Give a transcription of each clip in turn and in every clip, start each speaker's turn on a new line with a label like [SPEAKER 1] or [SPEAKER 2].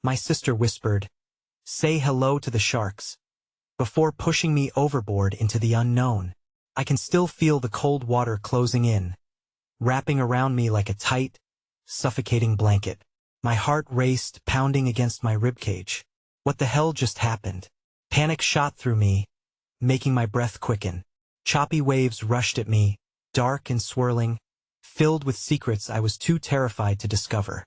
[SPEAKER 1] My sister whispered, "Say hello to the sharks," before pushing me overboard into the unknown. I can still feel the cold water closing in, wrapping around me like a tight, suffocating blanket. My heart raced, pounding against my ribcage. What the hell just happened? Panic shot through me, making my breath quicken. Choppy waves rushed at me, dark and swirling, filled with secrets I was too terrified to discover.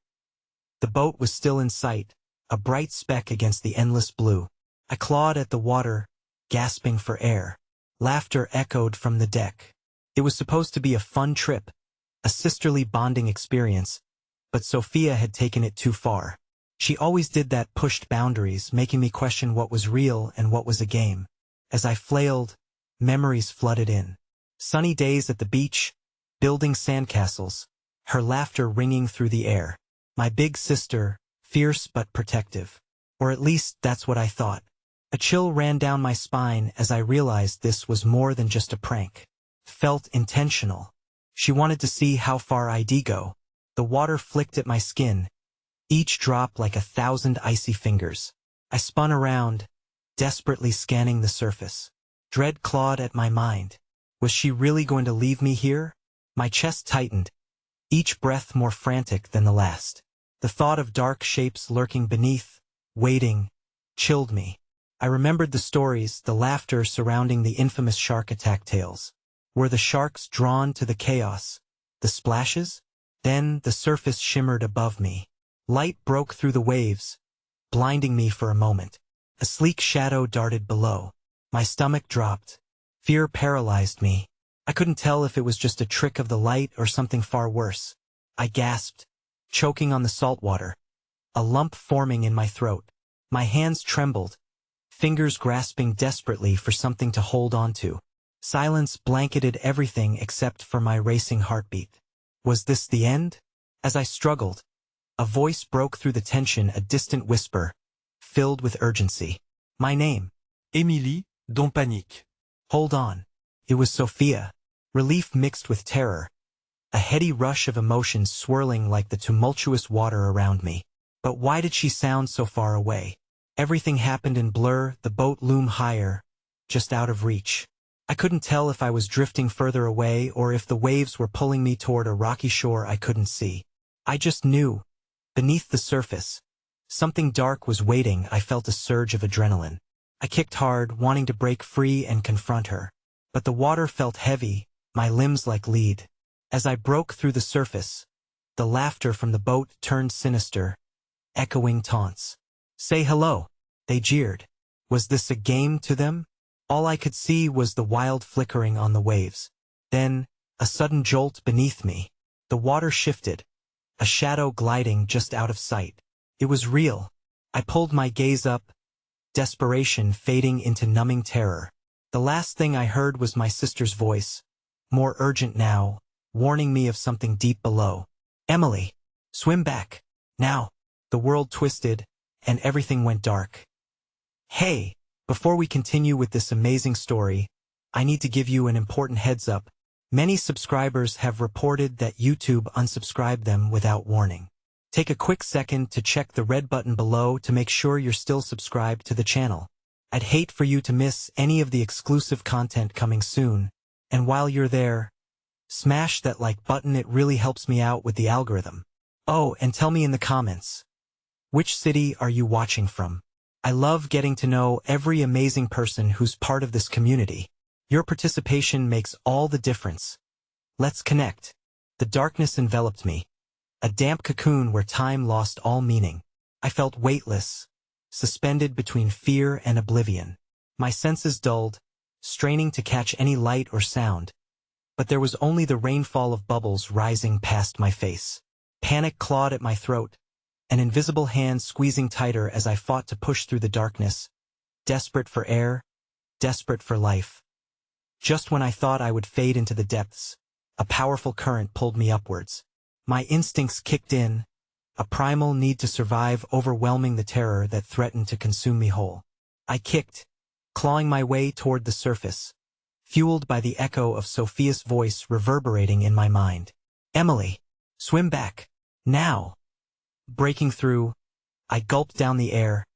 [SPEAKER 1] The boat was still in sight, a bright speck against the endless blue. I clawed at the water, gasping for air. Laughter echoed from the deck. It was supposed to be a fun trip, a sisterly bonding experience, but Sophia had taken it too far. She always did that, pushed boundaries, making me question what was real and what was a game. As I flailed, memories flooded in. Sunny days at the beach, building sandcastles, her laughter ringing through the air. My big sister, fierce but protective. Or at least that's what I thought. A chill ran down my spine as I realized this was more than just a prank. Felt intentional. She wanted to see how far I'd go. The water flicked at my skin, each drop like 1,000 icy fingers. I spun around, desperately scanning the surface. Dread clawed at my mind. Was she really going to leave me here? My chest tightened, each breath more frantic than the last. The thought of dark shapes lurking beneath, waiting, chilled me. I remembered the stories, the laughter surrounding the infamous shark attack tales. Were the sharks drawn to the chaos? The splashes? Then the surface shimmered above me. Light broke through the waves, blinding me for a moment. A sleek shadow darted below. My stomach dropped. Fear paralyzed me. I couldn't tell if it was just a trick of the light or something far worse. I gasped, choking on the salt water, a lump forming in my throat. My hands trembled, fingers grasping desperately for something to hold on to. Silence blanketed everything except for my racing heartbeat. Was this the end? As I struggled, a voice broke through the tension, a distant whisper, filled with urgency. My name.
[SPEAKER 2] Émilie, don't panique.
[SPEAKER 1] Hold on. It was Sophia. Relief mixed with terror. A heady rush of emotions swirling like the tumultuous water around me. But why did she sound so far away? Everything happened in blur, the boat loomed higher, just out of reach. I couldn't tell if I was drifting further away or if the waves were pulling me toward a rocky shore I couldn't see. I just knew. Beneath the surface, something dark was waiting. I felt a surge of adrenaline. I kicked hard, wanting to break free and confront her. But the water felt heavy, my limbs like lead. As I broke through the surface, the laughter from the boat turned sinister, echoing taunts. "Say hello," they jeered. Was this a game to them? All I could see was the wild flickering on the waves. Then, a sudden jolt beneath me. The water shifted, a shadow gliding just out of sight. It was real. I pulled my gaze up, desperation fading into numbing terror. The last thing I heard was my sister's voice, more urgent now, warning me of something deep below. "Emily, swim back, now." The world twisted, and everything went dark. Hey, before we continue with this amazing story, I need to give you an important heads up. Many subscribers have reported that YouTube unsubscribed them without warning. Take a quick second to check the red button below to make sure you're still subscribed to the channel. I'd hate for you to miss any of the exclusive content coming soon. And while you're there, smash that like button, it really helps me out with the algorithm. Oh, and tell me in the comments, which city are you watching from? I love getting to know every amazing person who's part of this community. Your participation makes all the difference. Let's connect. The darkness enveloped me, a damp cocoon where time lost all meaning. I felt weightless, suspended between fear and oblivion. My senses dulled, straining to catch any light or sound. But there was only the rainfall of bubbles rising past my face. Panic clawed at my throat, an invisible hand squeezing tighter as I fought to push through the darkness, desperate for air, desperate for life. Just when I thought I would fade into the depths, a powerful current pulled me upwards. My instincts kicked in, a primal need to survive overwhelming the terror that threatened to consume me whole. I kicked, clawing my way toward the surface, fueled by the echo of Sophia's voice reverberating in my mind. "Emily, swim back, now." Breaking through, I gulped down the air,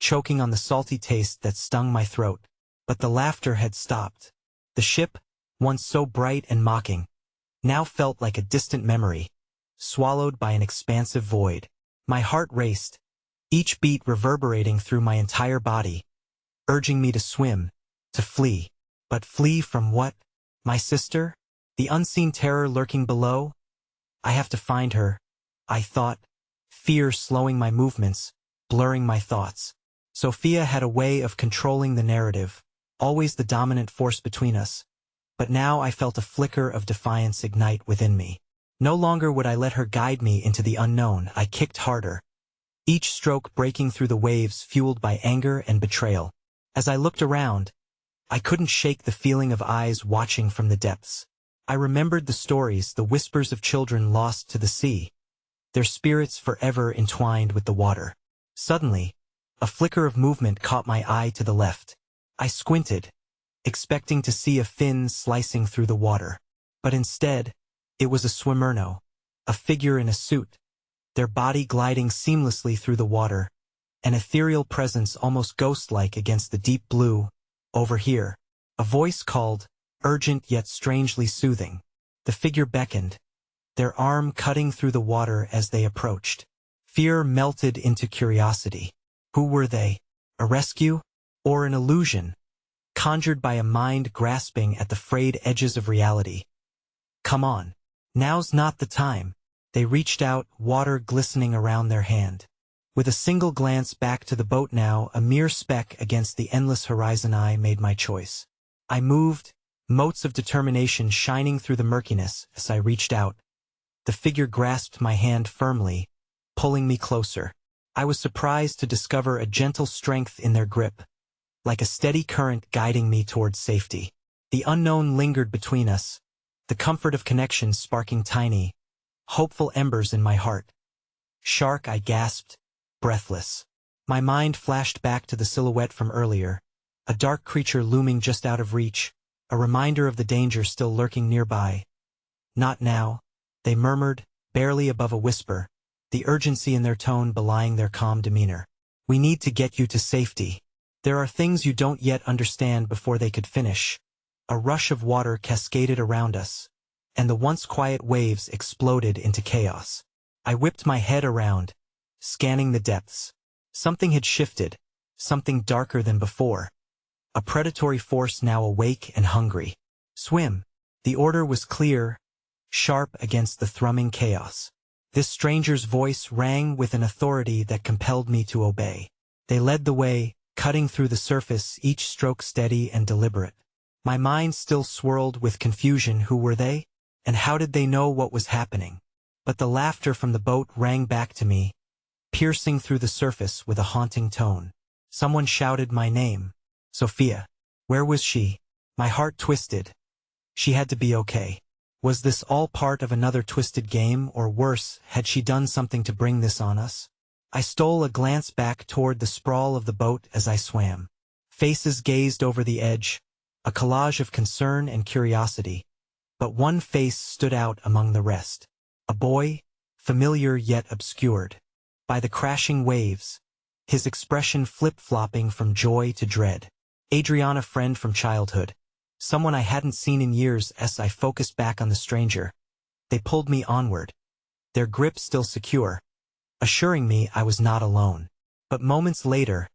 [SPEAKER 1] choking on the salty taste that stung my throat. But the laughter had stopped. The ship, once so bright and mocking, now felt like a distant memory, swallowed by an expansive void. My heart raced, each beat reverberating through my entire body, urging me to swim, to flee. But flee from what? My sister? The unseen terror lurking below? I have to find her, I thought, fear slowing my movements, blurring my thoughts. Sophia had a way of controlling the narrative, always the dominant force between us. But now I felt a flicker of defiance ignite within me. No longer would I let her guide me into the unknown. I kicked harder, each stroke breaking through the waves fueled by anger and betrayal. As I looked around, I couldn't shake the feeling of eyes watching from the depths. I remembered the stories, the whispers of children lost to the sea, their spirits forever entwined with the water. Suddenly, a flicker of movement caught my eye to the left. I squinted, expecting to see a fin slicing through the water. But instead, it was a swimmerno, a figure in a suit, their body gliding seamlessly through the water, an ethereal presence almost ghost-like against the deep blue. Over here. A voice called, urgent yet strangely soothing. The figure beckoned, their arm cutting through the water as they approached. Fear melted into curiosity. Who were they? A rescue? Or an illusion, conjured by a mind grasping at the frayed edges of reality? Come on. Now's not the time. They reached out, water glistening around their hand. With a single glance back to the boat now, a mere speck against the endless horizon, I made my choice. I moved, motes of determination shining through the murkiness. As I reached out, the figure grasped my hand firmly, pulling me closer. I was surprised to discover a gentle strength in their grip, like a steady current guiding me towards safety. The unknown lingered between us, the comfort of connection sparking tiny, hopeful embers in my heart. Shark, I gasped, breathless. My mind flashed back to the silhouette from earlier, a dark creature looming just out of reach, a reminder of the danger still lurking nearby. Not now, they murmured, barely above a whisper, the urgency in their tone belying their calm demeanor. We need to get you to safety. There are things you don't yet understand. Before they could finish, a rush of water cascaded around us, and the once quiet waves exploded into chaos. I whipped my head around, scanning the depths. Something had shifted, something darker than before. A predatory force now awake and hungry. Swim. The order was clear, sharp against the thrumming chaos. This stranger's voice rang with an authority that compelled me to obey. They led the way, cutting through the surface, each stroke steady and deliberate. My mind still swirled with confusion. Who were they? And how did they know what was happening? But the laughter from the boat rang back to me, piercing through the surface with a haunting tone. Someone shouted my name. Sophia. Where was she? My heart twisted. She had to be okay. Was this all part of another twisted game, or worse, had she done something to bring this on us? I stole a glance back toward the sprawl of the boat as I swam. Faces gazed over the edge, a collage of concern and curiosity. But one face stood out among the rest. A boy, familiar yet obscured by the crashing waves, his expression flip-flopping from joy to dread. Adriana, a friend from childhood. Someone I hadn't seen in years. As I focused back on the stranger, they pulled me onward, their grip still secure, assuring me I was not alone. But moments later,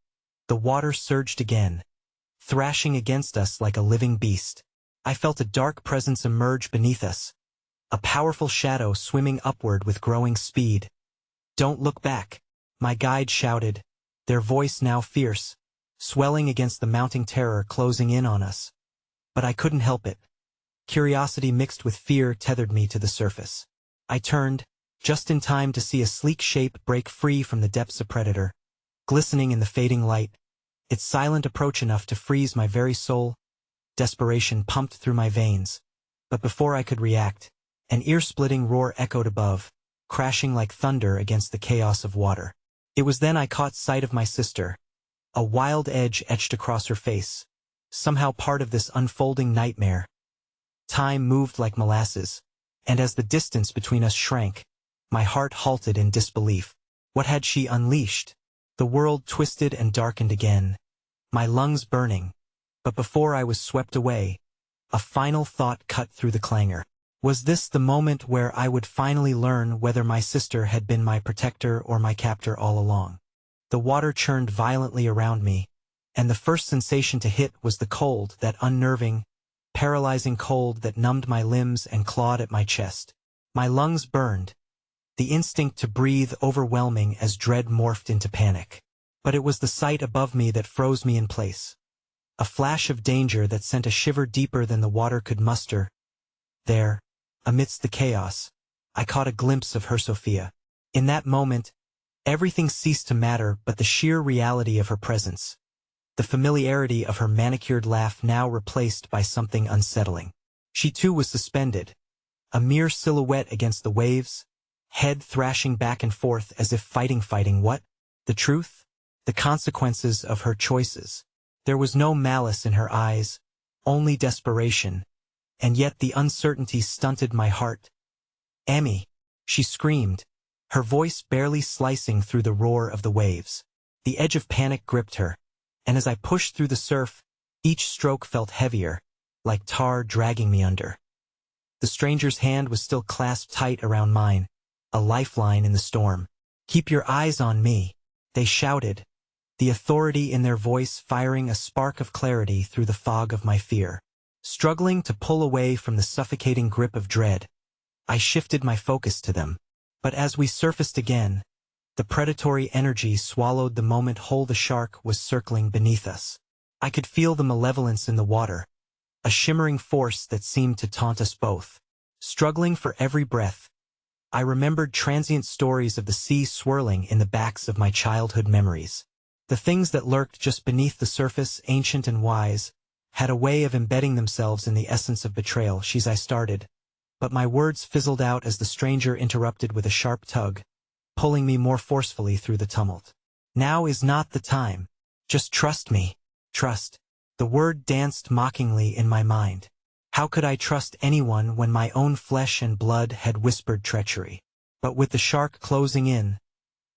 [SPEAKER 1] the water surged again, thrashing against us like a living beast. I felt a dark presence emerge beneath us, a powerful shadow swimming upward with growing speed. Don't look back, my guide shouted, their voice now fierce, swelling against the mounting terror closing in on us. But I couldn't help it. Curiosity mixed with fear tethered me to the surface. I turned, just in time to see a sleek shape break free from the depths of predator, glistening in the fading light, its silent approach enough to freeze my very soul. Desperation pumped through my veins. But before I could react, an ear-splitting roar echoed above, crashing like thunder against the chaos of water. It was then I caught sight of my sister, a wild edge etched across her face, somehow part of this unfolding nightmare. Time moved like molasses, and as the distance between us shrank, my heart halted in disbelief. What had she unleashed? The world twisted and darkened again, my lungs burning, but before I was swept away, a final thought cut through the clangor. Was this the moment where I would finally learn whether my sister had been my protector or my captor all along? The water churned violently around me, and the first sensation to hit was the cold, that unnerving, paralyzing cold that numbed my limbs and clawed at my chest. My lungs burned, the instinct to breathe overwhelming as dread morphed into panic. But it was the sight above me that froze me in place. A flash of danger that sent a shiver deeper than the water could muster. There, amidst the chaos, I caught a glimpse of her Sophia. In that moment, everything ceased to matter but the sheer reality of her presence. The familiarity of her manicured laugh now replaced by something unsettling. She too was suspended, a mere silhouette against the waves, head thrashing back and forth as if fighting what? The truth? The consequences of her choices. There was no malice in her eyes, only desperation, and yet the uncertainty stunted my heart. "Emmy!" she screamed, her voice barely slicing through the roar of the waves. The edge of panic gripped her, and as I pushed through the surf, each stroke felt heavier, like tar dragging me under. The stranger's hand was still clasped tight around mine, a lifeline in the storm. "Keep your eyes on me," they shouted, the authority in their voice firing a spark of clarity through the fog of my fear. Struggling to pull away from the suffocating grip of dread, I shifted my focus to them. But as we surfaced again, the predatory energy swallowed the moment whole. The shark was circling beneath us. I could feel the malevolence in the water, a shimmering force that seemed to taunt us both. Struggling for every breath, I remembered transient stories of the sea swirling in the backs of my childhood memories. The things that lurked just beneath the surface, ancient and wise, had a way of embedding themselves in the essence of betrayal. I started, but my words fizzled out as the stranger interrupted with a sharp tug, pulling me more forcefully through the tumult. "Now is not the time. Just trust me." Trust. The word danced mockingly in my mind. How could I trust anyone when my own flesh and blood had whispered treachery? But with the shark closing in,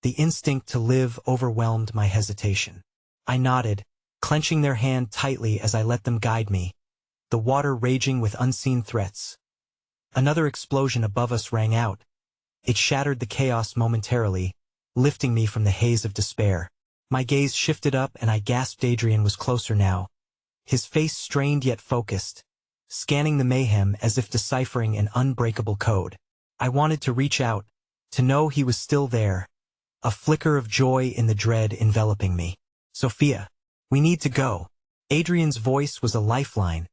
[SPEAKER 1] the instinct to live overwhelmed my hesitation. I nodded, clenching their hand tightly as I let them guide me, the water raging with unseen threats. Another explosion above us rang out. It shattered the chaos momentarily, lifting me from the haze of despair. My gaze shifted up and I gasped. Adrian was closer now, his face strained yet focused, scanning the mayhem as if deciphering an unbreakable code. I wanted to reach out, to know he was still there, a flicker of joy in the dread enveloping me. "Sophia, we need to go." Adrian's voice was a lifeline,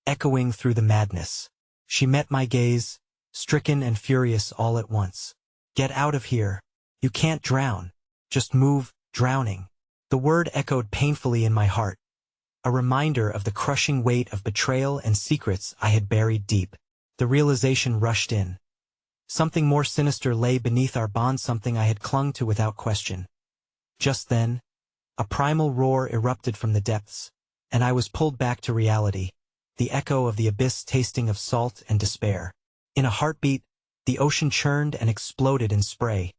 [SPEAKER 1] echoing through the madness. She met my gaze, stricken and furious all at once. "Get out of here. You can't drown. Just move." Drowning. The word echoed painfully in my heart, a reminder of the crushing weight of betrayal and secrets I had buried deep. The realization rushed in. Something more sinister lay beneath our bond, something I had clung to without question. Just then, a primal roar erupted from the depths, and I was pulled back to reality, the echo of the abyss tasting of salt and despair. In a heartbeat, the ocean churned and exploded in spray,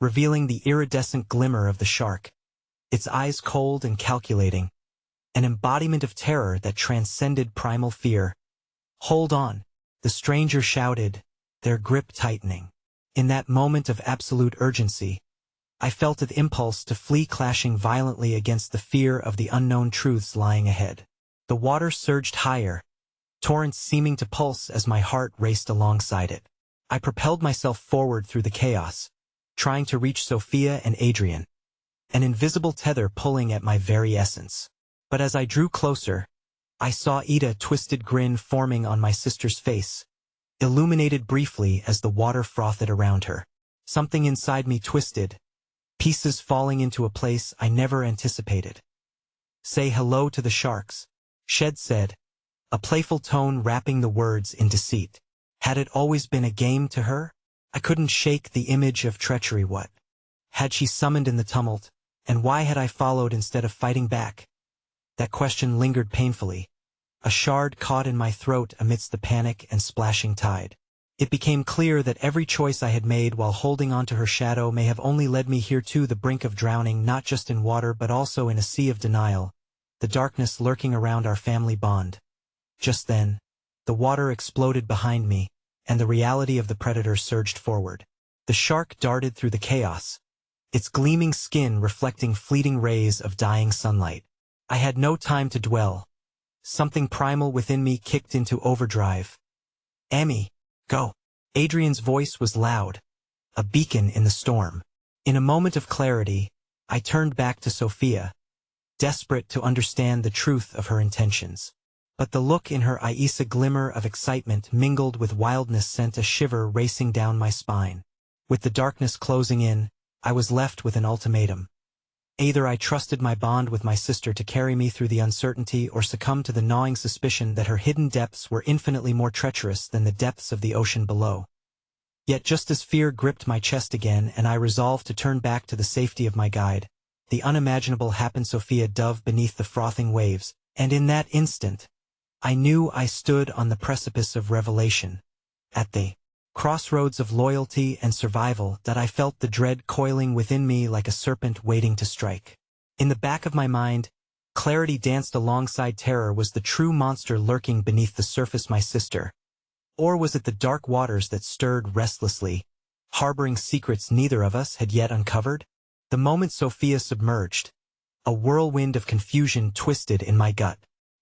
[SPEAKER 1] revealing the iridescent glimmer of the shark, its eyes cold and calculating, an embodiment of terror that transcended primal fear. "Hold on," the stranger shouted, their grip tightening. In that moment of absolute urgency, I felt an impulse to flee, clashing violently against the fear of the unknown truths lying ahead. The water surged higher, torrents seeming to pulse as my heart raced alongside it. I propelled myself forward through the chaos, trying to reach Sophia and Adrian, an invisible tether pulling at my very essence. But as I drew closer, I saw Ida, twisted grin forming on my sister's face, illuminated briefly as the water frothed around her. Something inside me twisted, pieces falling into a place I never anticipated. "Say hello to the sharks," Shed said, a playful tone wrapping the words in deceit. Had it always been a game to her? I couldn't shake the image of treachery. What had she summoned in the tumult, and why had I followed instead of fighting back? That question lingered painfully, a shard caught in my throat amidst the panic and splashing tide. It became clear that every choice I had made while holding onto her shadow may have only led me here to the brink of drowning, not just in water but also in a sea of denial, the darkness lurking around our family bond. Just then, the water exploded behind me, and the reality of the predator surged forward. The shark darted through the chaos, its gleaming skin reflecting fleeting rays of dying sunlight. I had no time to dwell. Something primal within me kicked into overdrive. "Emmy, go." Adrian's voice was loud, a beacon in the storm. In a moment of clarity, I turned back to Sophia, desperate to understand the truth of her intentions. But the look in her eyes, a glimmer of excitement mingled with wildness, sent a shiver racing down my spine. With the darkness closing in, I was left with an ultimatum. Either I trusted my bond with my sister to carry me through the uncertainty, or succumbed to the gnawing suspicion that her hidden depths were infinitely more treacherous than the depths of the ocean below. Yet just as fear gripped my chest again and I resolved to turn back to the safety of my guide, the unimaginable happened. Sophia dove beneath the frothing waves, and in that instant, I knew I stood on the precipice of revelation. At the crossroads of loyalty and survival, that I felt the dread coiling within me like a serpent waiting to strike. In the back of my mind, clarity danced alongside terror. Was the true monster lurking beneath the surface my sister? Or was it the dark waters that stirred restlessly, harboring secrets neither of us had yet uncovered? The moment Sophia submerged, a whirlwind of confusion twisted in my gut.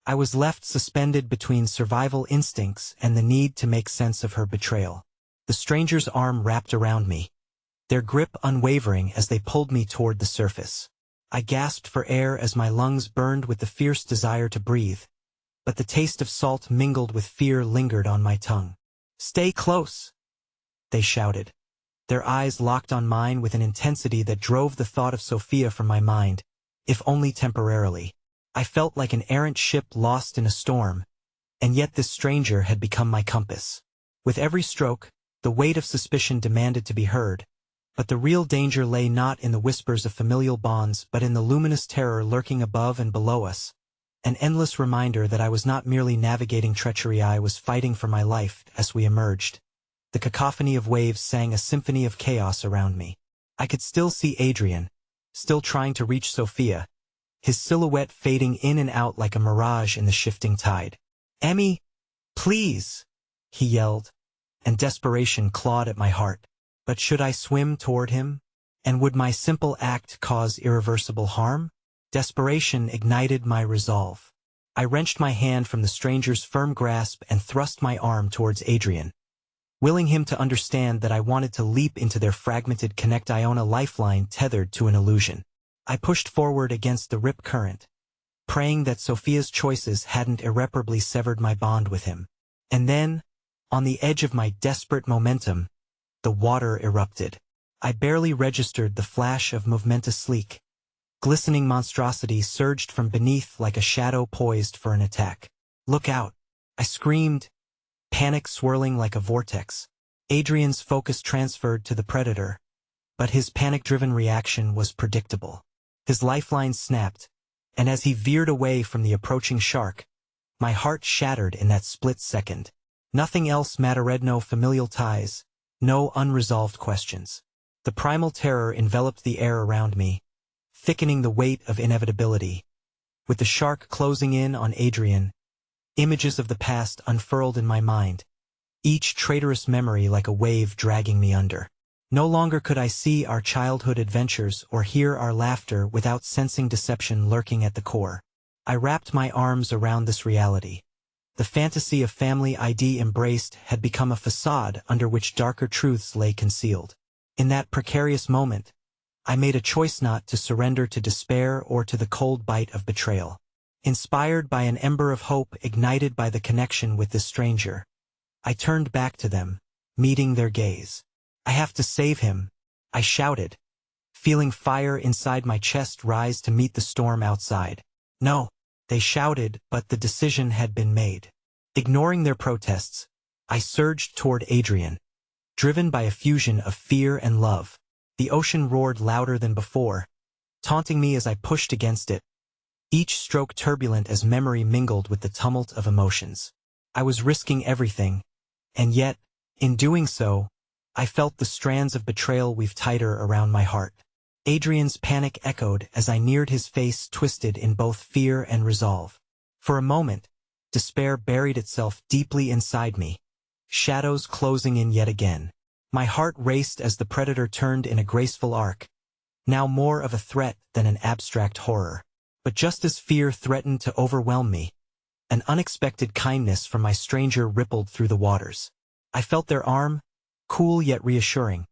[SPEAKER 1] I was left suspended between survival instincts and the need to make sense of her betrayal. The stranger's arm wrapped around me, their grip unwavering as they pulled me toward the surface. I gasped for air as my lungs burned with the fierce desire to breathe, but the taste of salt mingled with fear lingered on my tongue. "Stay close," they shouted. Their eyes locked on mine with an intensity that drove the thought of Sophia from my mind, if only temporarily. I felt like an errant ship lost in a storm, and yet this stranger had become my compass. With every stroke, the weight of suspicion demanded to be heard, but the real danger lay not in the whispers of familial bonds but in the luminous terror lurking above and below us, an endless reminder that I was not merely navigating treachery, I was fighting for my life. As we emerged, the cacophony of waves sang a symphony of chaos around me. I could still see Adrian, still trying to reach Sophia, his silhouette fading in and out like a mirage in the shifting tide. "Emmy, please," he yelled, and desperation clawed at my heart. But should I swim toward him? And would my simple act cause irreversible harm? Desperation ignited my resolve. I wrenched my hand from the stranger's firm grasp and thrust my arm towards Adrian, willing him to understand that I wanted to leap into their fragmented connect-ion, a lifeline tethered to an illusion. I pushed forward against the rip current, praying that Sophia's choices hadn't irreparably severed my bond with him. And then, on the edge of my desperate momentum, the water erupted. I barely registered the flash of movement. A sleek, glistening monstrosity surged from beneath like a shadow poised for an attack. "Look out!" I screamed, panic swirling like a vortex. Adrian's focus transferred to the predator, but his panic-driven reaction was predictable. His lifeline snapped, and as he veered away from the approaching shark, my heart shattered in that split second. Nothing else mattered, no familial ties, no unresolved questions. The primal terror enveloped the air around me, thickening the weight of inevitability. With the shark closing in on Adrian, images of the past unfurled in my mind, each traitorous memory like a wave dragging me under. No longer could I see our childhood adventures or hear our laughter without sensing deception lurking at the core. I wrapped my arms around this reality. The fantasy of family ID embraced had become a facade under which darker truths lay concealed. In that precarious moment, I made a choice not to surrender to despair or to the cold bite of betrayal. Inspired by an ember of hope ignited by the connection with this stranger, I turned back to them, meeting their gaze. "I have to save him," I shouted, feeling fire inside my chest rise to meet the storm outside. "No," they shouted, but the decision had been made. Ignoring their protests, I surged toward Adrian, driven by a fusion of fear and love. The ocean roared louder than before, taunting me as I pushed against it, each stroke turbulent as memory mingled with the tumult of emotions. I was risking everything, and yet, In doing so, I felt the strands of betrayal weave tighter around my heart. Adrian's panic echoed as I neared his face, twisted in both fear and resolve. For a moment, despair buried itself deeply inside me, shadows closing in yet again. My heart raced as the predator turned in a graceful arc, now more of a threat than an abstract horror. But just as fear threatened to overwhelm me, an unexpected kindness from my stranger rippled through the waters. I felt their arm, cool yet reassuring,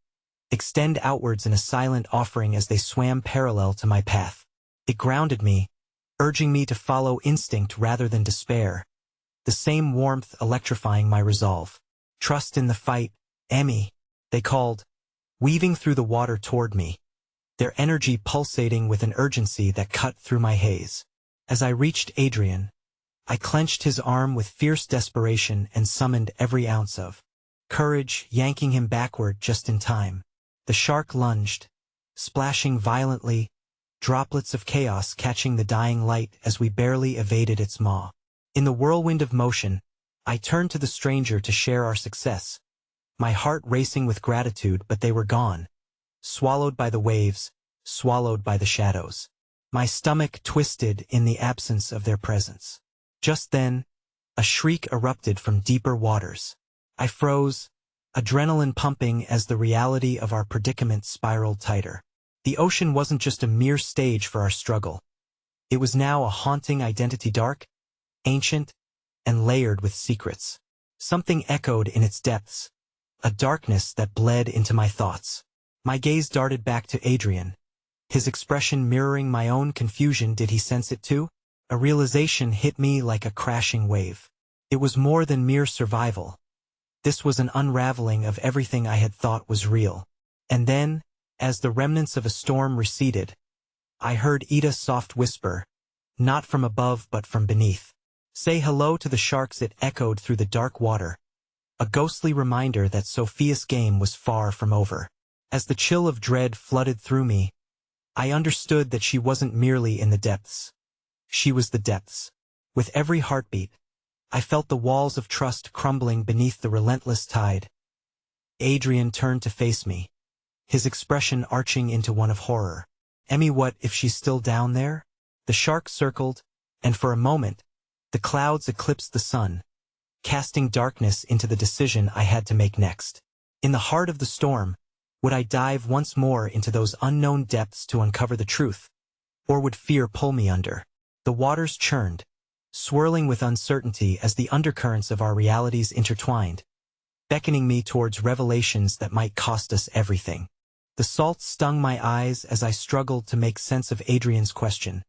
[SPEAKER 1] extend outwards in a silent offering as they swam parallel to my path. It grounded me, urging me to follow instinct rather than despair, the same warmth electrifying my resolve. "Trust in the fight, Emmy," they called, weaving through the water toward me, their energy pulsating with an urgency that cut through my haze. As I reached Adrian, I clenched his arm with fierce desperation and summoned every ounce of courage, yanking him backward just in time. The shark lunged, splashing violently, droplets of chaos catching the dying light as we barely evaded its maw. In the whirlwind of motion, I turned to the stranger to share our success, my heart racing with gratitude, but they were gone, swallowed by the waves, swallowed by the shadows. My stomach twisted in the absence of their presence. Just then, a shriek erupted from deeper waters. I froze, adrenaline pumping as the reality of our predicament spiraled tighter. The ocean wasn't just a mere stage for our struggle. It was now a haunting identity, dark, ancient, and layered with secrets. Something echoed in its depths, a darkness that bled into my thoughts. My gaze darted back to Adrian, his expression mirroring my own confusion. Did he sense it too? A realization hit me like a crashing wave. It was more than mere survival. This was an unraveling of everything I had thought was real. And then, as the remnants of a storm receded, I heard Ida's soft whisper, not from above but from beneath. "Say hello to the sharks." It echoed through the dark water, a ghostly reminder that Sophia's game was far from over. As the chill of dread flooded through me, I understood that she wasn't merely in the depths. She was the depths. With every heartbeat, I felt the walls of trust crumbling beneath the relentless tide. Adrian turned to face me, his expression arching into one of horror. "Emmy, what if she's still down there?" The shark circled, and for a moment, the clouds eclipsed the sun, casting darkness into the decision I had to make next. In the heart of the storm, would I dive once more into those unknown depths to uncover the truth? Or would fear pull me under? The waters churned, swirling with uncertainty as the undercurrents of our realities intertwined, beckoning me towards revelations that might cost us everything. The salt stung my eyes as I struggled to make sense of Adrian's question,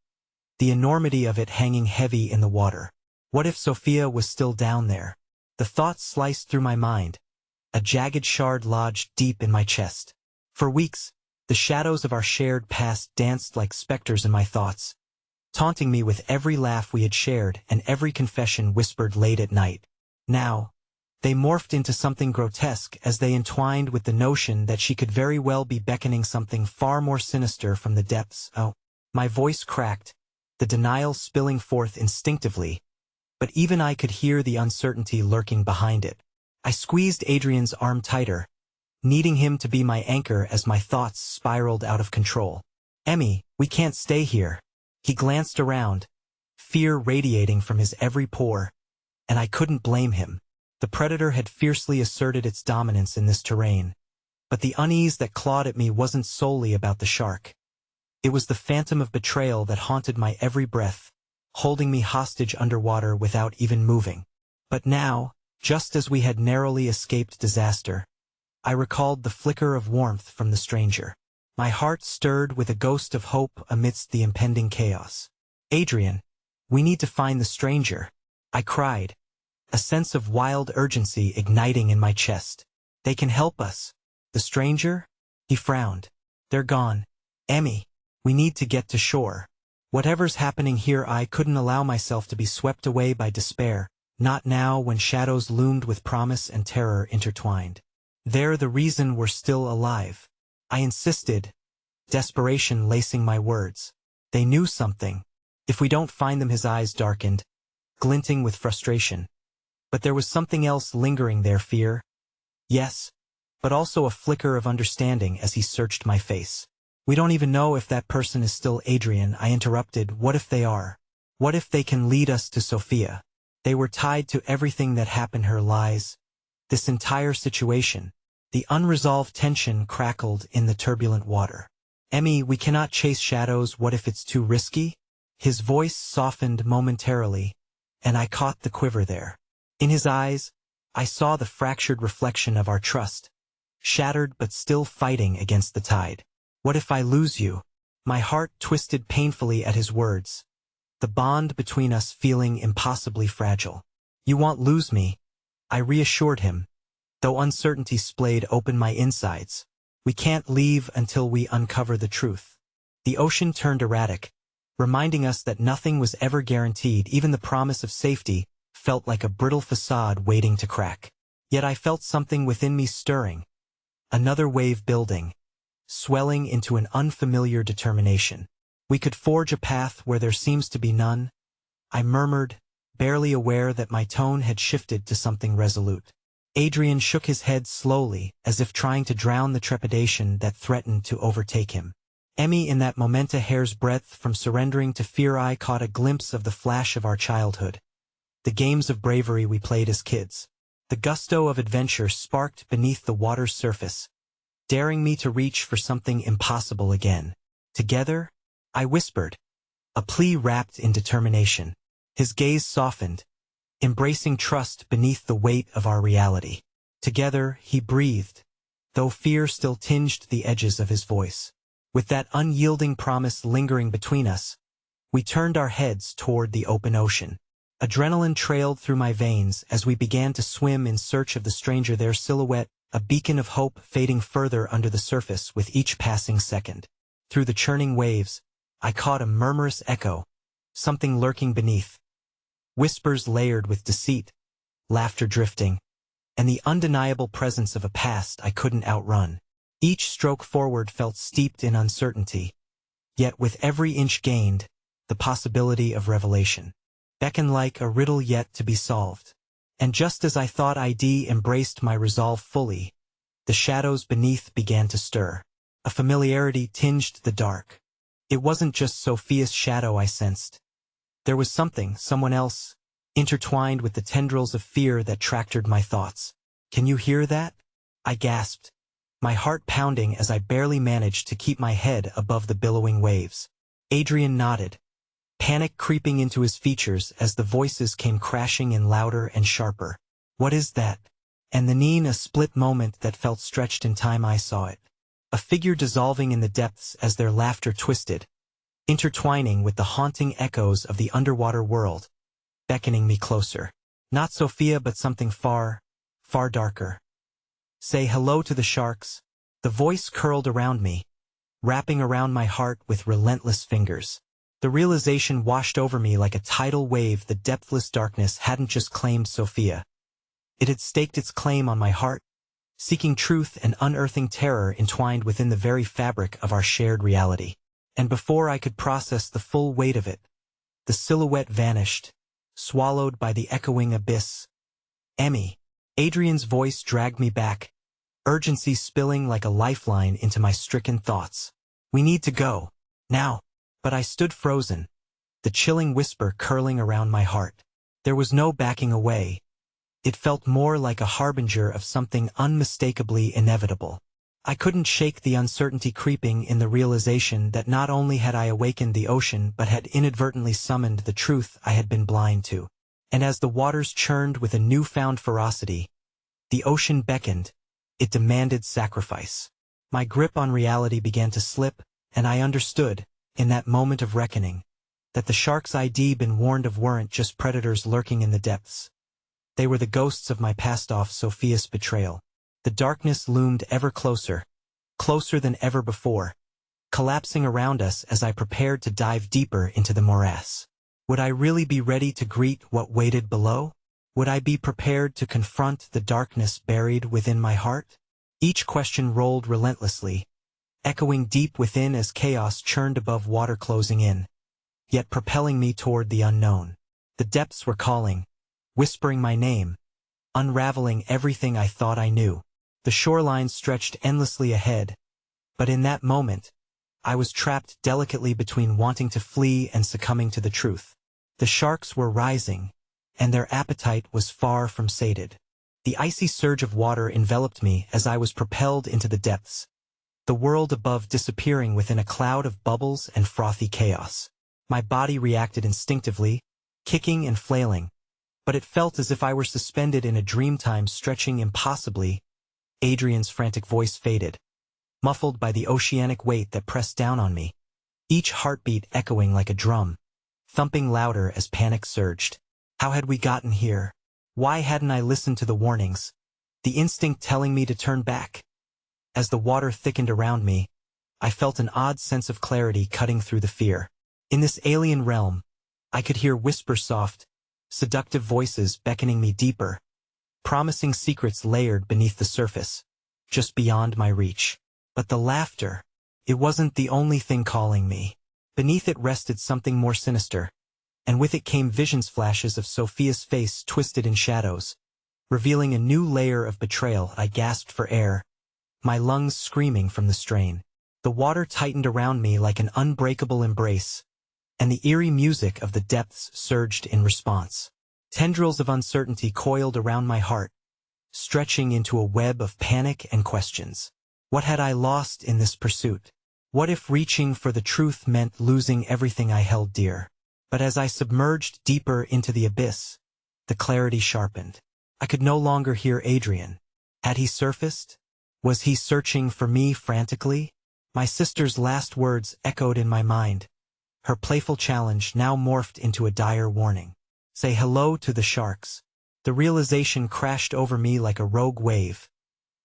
[SPEAKER 1] the enormity of it hanging heavy in the water. What if Sophia was still down there? The thought sliced through my mind, a jagged shard lodged deep in my chest. For weeks, the shadows of our shared past danced like specters in my thoughts, taunting me with every laugh we had shared and every confession whispered late at night. Now, they morphed into something grotesque as they entwined with the notion that she could very well be beckoning something far more sinister from the depths. Oh, my voice cracked, the denial spilling forth instinctively, but even I could hear the uncertainty lurking behind it. I squeezed Adrian's arm tighter, needing him to be my anchor as my thoughts spiraled out of control. "Emmy, we can't stay here." He glanced around, fear radiating from his every pore, and I couldn't blame him. The predator had fiercely asserted its dominance in this terrain, but the unease that clawed at me wasn't solely about the shark. It was the phantom of betrayal that haunted my every breath, holding me hostage underwater without even moving. But now, just as we had narrowly escaped disaster, I recalled the flicker of warmth from the stranger. My heart stirred with a ghost of hope amidst the impending chaos. "Adrian, we need to find the stranger," I cried, a sense of wild urgency igniting in my chest. "They can help us." "The stranger?" He frowned. "They're gone. Emmy, we need to get to shore. Whatever's happening here." I couldn't allow myself to be swept away by despair, not now when shadows loomed with promise and terror intertwined. "They're the reason we're still alive," I insisted, desperation lacing my words. "They knew something. If we don't find them." His eyes darkened, glinting with frustration. "But there was something else lingering there, fear. Yes, but also a flicker of understanding as he searched my face. We don't even know if that person is still Adrian, I interrupted. What if they are? What if they can lead us to Sophia? They were tied to everything that happened, her lies. This entire situation. The unresolved tension crackled in the turbulent water. Emmy, we cannot chase shadows. What if it's too risky? His voice softened momentarily, and I caught the quiver there. In his eyes, I saw the fractured reflection of our trust, shattered but still fighting against the tide. What if I lose you? My heart twisted painfully at his words, the bond between us feeling impossibly fragile. You won't lose me, I reassured him, though uncertainty splayed open my insides. We can't leave until we uncover the truth. The ocean turned erratic, reminding us that nothing was ever guaranteed. Even the promise of safety felt like a brittle facade waiting to crack. Yet I felt something within me stirring, another wave building, swelling into an unfamiliar determination. We could forge a path where there seems to be none, I murmured, barely aware that my tone had shifted to something resolute. Adrian shook his head slowly, as if trying to drown the trepidation that threatened to overtake him. Emmy, in that moment, a hair's breadth from surrendering to fear, I caught a glimpse of the flash of our childhood. The games of bravery we played as kids. The gusto of adventure sparked beneath the water's surface, daring me to reach for something impossible again. Together, I whispered, a plea wrapped in determination. His gaze softened, embracing trust beneath the weight of our reality. Together, he breathed, though fear still tinged the edges of his voice. With that unyielding promise lingering between us, we turned our heads toward the open ocean. Adrenaline trailed through my veins as we began to swim in search of the stranger, their silhouette, a beacon of hope fading further under the surface with each passing second. Through the churning waves, I caught a murmurous echo, something lurking beneath. Whispers layered with deceit, laughter drifting, and the undeniable presence of a past I couldn't outrun. Each stroke forward felt steeped in uncertainty, yet with every inch gained, the possibility of revelation beckoned like a riddle yet to be solved. And just as I thought I'd embraced my resolve fully, the shadows beneath began to stir. A familiarity tinged the dark. It wasn't just Sophia's shadow I sensed. There was something, someone else, intertwined with the tendrils of fear that tractored my thoughts. Can you hear that? I gasped, my heart pounding as I barely managed to keep my head above the billowing waves. Adrian nodded, panic creeping into his features as the voices came crashing in louder and sharper. What is that? And then, a split moment that felt stretched in time, I saw it. A figure dissolving in the depths as their laughter twisted, intertwining with the haunting echoes of the underwater world, beckoning me closer. Not Sophia, but something far, far darker. Say hello to the sharks. The voice curled around me, wrapping around my heart with relentless fingers. The realization washed over me like a tidal wave. The depthless darkness hadn't just claimed Sophia. It had staked its claim on my heart, seeking truth and unearthing terror entwined within the very fabric of our shared reality. And before I could process the full weight of it, the silhouette vanished, swallowed by the echoing abyss. Emmy. Adrian's voice dragged me back, urgency spilling like a lifeline into my stricken thoughts. We need to go. Now. But I stood frozen, the chilling whisper curling around my heart. There was no backing away. It felt more like a harbinger of something unmistakably inevitable. I couldn't shake the uncertainty creeping in the realization that not only had I awakened the ocean but had inadvertently summoned the truth I had been blind to. And as the waters churned with a newfound ferocity, the ocean beckoned. It demanded sacrifice. My grip on reality began to slip, and I understood, in that moment of reckoning, that the sharks I'd been warned of weren't just predators lurking in the depths. They were the ghosts of my past-off Sophia's betrayal. The darkness loomed ever closer, closer than ever before, collapsing around us as I prepared to dive deeper into the morass. Would I really be ready to greet what waited below? Would I be prepared to confront the darkness buried within my heart? Each question rolled relentlessly, echoing deep within as chaos churned above water closing in, yet propelling me toward the unknown. The depths were calling, whispering my name, unraveling everything I thought I knew. The shoreline stretched endlessly ahead, but in that moment, I was trapped delicately between wanting to flee and succumbing to the truth. The sharks were rising, and their appetite was far from sated. The icy surge of water enveloped me as I was propelled into the depths, the world above disappearing within a cloud of bubbles and frothy chaos. My body reacted instinctively, kicking and flailing, but it felt as if I were suspended in a dreamtime stretching impossibly. Adrian's frantic voice faded, muffled by the oceanic weight that pressed down on me, each heartbeat echoing like a drum, thumping louder as panic surged. How had we gotten here? Why hadn't I listened to the warnings, the instinct telling me to turn back? As the water thickened around me, I felt an odd sense of clarity cutting through the fear. In this alien realm, I could hear whisper-soft, seductive voices beckoning me deeper, promising secrets layered beneath the surface, just beyond my reach. But the laughter, it wasn't the only thing calling me. Beneath it rested something more sinister, and with it came visions flashes of Sophia's face twisted in shadows, revealing a new layer of betrayal. I gasped for air, my lungs screaming from the strain. The water tightened around me like an unbreakable embrace, and the eerie music of the depths surged in response. Tendrils of uncertainty coiled around my heart, stretching into a web of panic and questions. What had I lost in this pursuit? What if reaching for the truth meant losing everything I held dear? But as I submerged deeper into the abyss, the clarity sharpened. I could no longer hear Adrian. Had he surfaced? Was he searching for me frantically? My sister's last words echoed in my mind, her playful challenge now morphed into a dire warning. Say hello to the sharks. The realization crashed over me like a rogue wave.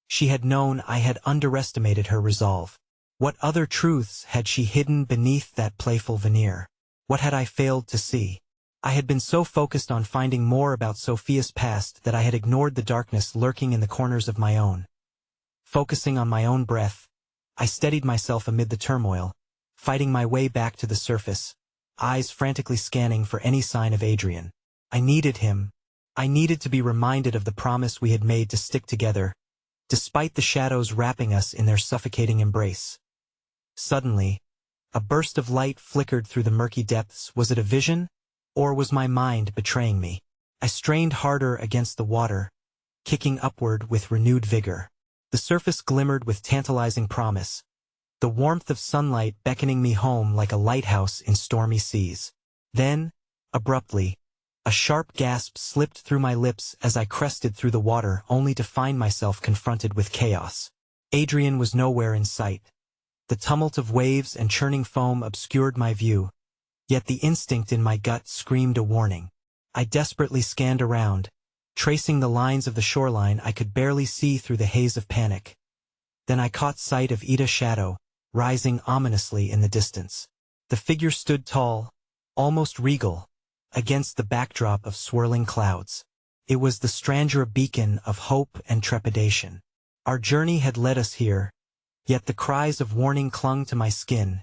[SPEAKER 1] She had known I had underestimated her resolve. What other truths had she hidden beneath that playful veneer? What had I failed to see? I had been so focused on finding more about Sophia's past that I had ignored the darkness lurking in the corners of my own. Focusing on my own breath, I steadied myself amid the turmoil, fighting my way back to the surface, eyes frantically scanning for any sign of Adrian. I needed him. I needed to be reminded of the promise we had made to stick together, despite the shadows wrapping us in their suffocating embrace. Suddenly, a burst of light flickered through the murky depths. Was it a vision, or was my mind betraying me? I strained harder against the water, kicking upward with renewed vigor. The surface glimmered with tantalizing promise, the warmth of sunlight beckoning me home like a lighthouse in stormy seas. Then, abruptly, a sharp gasp slipped through my lips as I crested through the water only to find myself confronted with chaos. Adrian was nowhere in sight. The tumult of waves and churning foam obscured my view, yet the instinct in my gut screamed a warning. I desperately scanned around, tracing the lines of the shoreline I could barely see through the haze of panic. Then I caught sight of Ida's shadow, rising ominously in the distance. The figure stood tall, almost regal, against the backdrop of swirling clouds. It was the stranger beacon of hope and trepidation. Our journey had led us here, yet the cries of warning clung to my skin,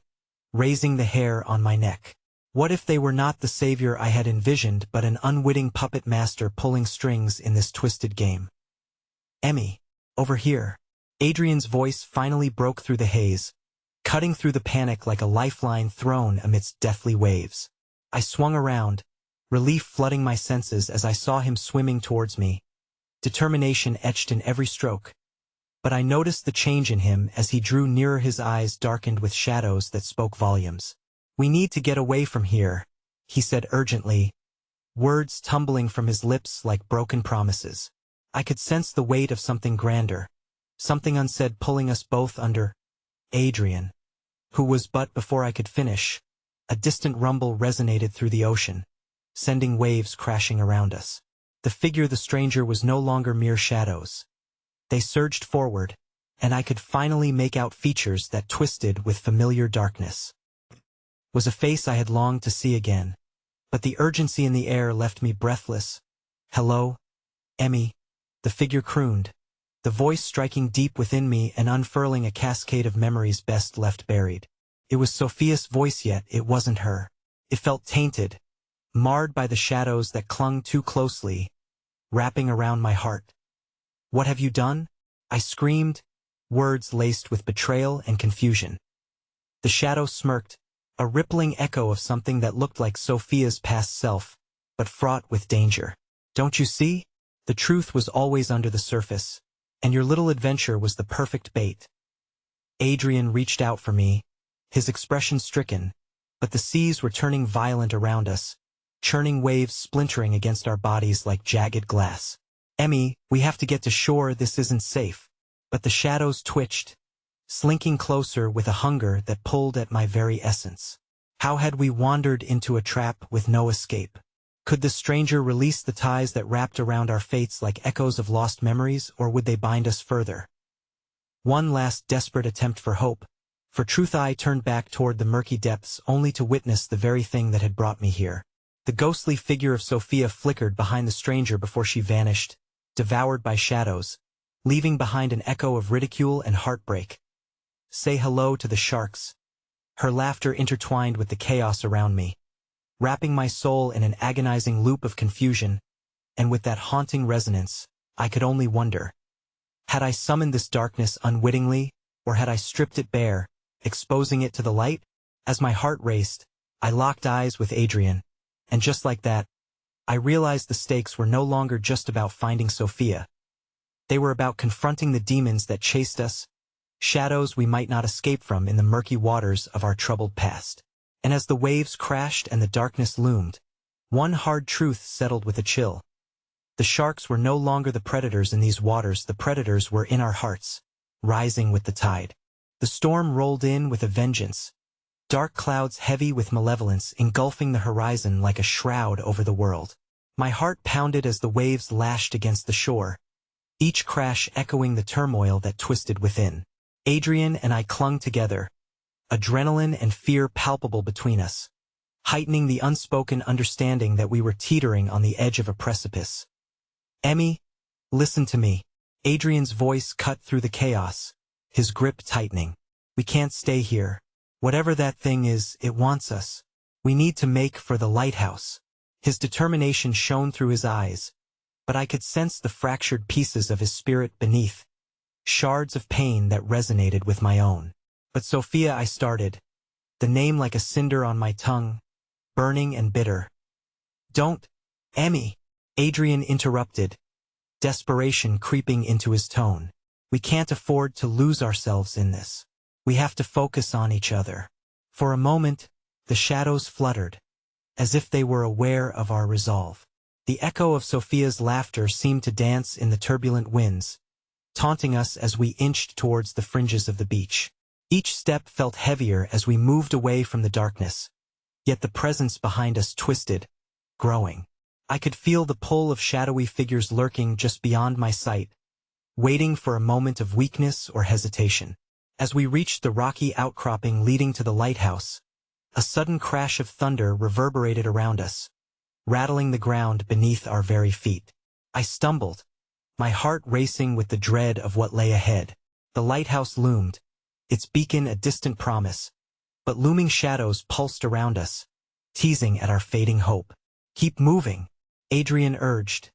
[SPEAKER 1] raising the hair on my neck. What if they were not the savior I had envisioned but an unwitting puppet master pulling strings in this twisted game? Emmy, over here. Adrian's voice finally broke through the haze, cutting through the panic like a lifeline thrown amidst deathly waves. I swung around, relief flooding my senses as I saw him swimming towards me, determination etched in every stroke. But I noticed the change in him as he drew nearer. His eyes darkened with shadows that spoke volumes. "We need to get away from here," he said urgently, words tumbling from his lips like broken promises. I could sense the weight of something grander, something unsaid pulling us both under. Adrian, who was but before I could finish, a distant rumble resonated through the ocean, sending waves crashing around us. The figure the stranger was no longer mere shadows. They surged forward, and I could finally make out features that twisted with familiar darkness. Was a face I had longed to see again, but the urgency in the air left me breathless. "Hello, Emmy," the figure crooned, the voice striking deep within me and unfurling a cascade of memories best left buried. It was Sophia's voice, yet it wasn't her. It felt tainted, marred by the shadows that clung too closely, wrapping around my heart. "What have you done?" I screamed, words laced with betrayal and confusion. The shadow smirked, a rippling echo of something that looked like Sophia's past self, but fraught with danger. Don't you see? The truth was always under the surface, and your little adventure was the perfect bait. Adrian reached out for me, his expression stricken, but the seas were turning violent around us, churning waves splintering against our bodies like jagged glass. Emmy, we have to get to shore, this isn't safe. But the shadows twitched, slinking closer with a hunger that pulled at my very essence. How had we wandered into a trap with no escape? Could the stranger release the ties that wrapped around our fates like echoes of lost memories, or would they bind us further? One last desperate attempt for hope, for truth. I turned back toward the murky depths only to witness the very thing that had brought me here. The ghostly figure of Sophia flickered behind the stranger before she vanished, devoured by shadows, leaving behind an echo of ridicule and heartbreak. Say hello to the sharks. Her laughter intertwined with the chaos around me, wrapping my soul in an agonizing loop of confusion, and with that haunting resonance, I could only wonder. Had I summoned this darkness unwittingly, or had I stripped it bare, exposing it to the light? As my heart raced, I locked eyes with Adrian, and just like that, I realized the stakes were no longer just about finding Sophia. They were about confronting the demons that chased us, shadows we might not escape from in the murky waters of our troubled past. And as the waves crashed and the darkness loomed, one hard truth settled with a chill. The sharks were no longer the predators in these waters, the predators were in our hearts, rising with the tide. The storm rolled in with a vengeance, dark clouds heavy with malevolence engulfing the horizon like a shroud over the world. My heart pounded as the waves lashed against the shore, each crash echoing the turmoil that twisted within. Adrian and I clung together, adrenaline and fear palpable between us, heightening the unspoken understanding that we were teetering on the edge of a precipice. Emmy, listen to me. Adrian's voice cut through the chaos, his grip tightening. We can't stay here. Whatever that thing is, it wants us. We need to make for the lighthouse. His determination shone through his eyes, but I could sense the fractured pieces of his spirit beneath, shards of pain that resonated with my own. But Sophia, I started, the name like a cinder on my tongue, burning and bitter. Don't, Emmy, Adrian interrupted, desperation creeping into his tone. We can't afford to lose ourselves in this. We have to focus on each other. For a moment, the shadows fluttered, as if they were aware of our resolve. The echo of Sophia's laughter seemed to dance in the turbulent winds, taunting us as we inched towards the fringes of the beach. Each step felt heavier as we moved away from the darkness, yet the presence behind us twisted, growing. I could feel the pull of shadowy figures lurking just beyond my sight, waiting for a moment of weakness or hesitation. As we reached the rocky outcropping leading to the lighthouse, a sudden crash of thunder reverberated around us, rattling the ground beneath our very feet. I stumbled, my heart racing with the dread of what lay ahead. The lighthouse loomed, its beacon a distant promise, but looming shadows pulsed around us, teasing at our fading hope. Keep moving, Adrian urged,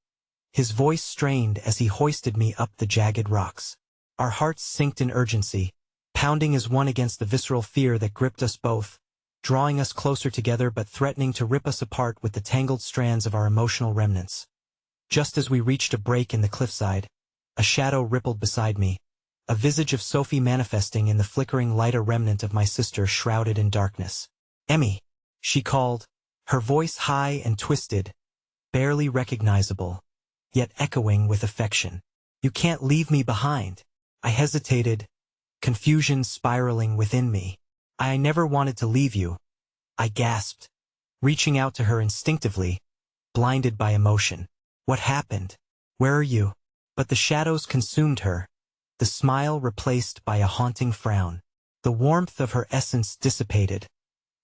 [SPEAKER 1] his voice strained as he hoisted me up the jagged rocks. Our hearts synced in urgency, pounding as one against the visceral fear that gripped us both, drawing us closer together but threatening to rip us apart with the tangled strands of our emotional remnants. Just as we reached a break in the cliffside, a shadow rippled beside me, a visage of Sophie manifesting in the flickering light, a remnant of my sister shrouded in darkness. Emmy, she called, her voice high and twisted, barely recognizable, yet echoing with affection. You can't leave me behind. I hesitated, confusion spiraling within me. I never wanted to leave you, I gasped, reaching out to her instinctively, blinded by emotion. What happened? Where are you? But the shadows consumed her, the smile replaced by a haunting frown. The warmth of her essence dissipated,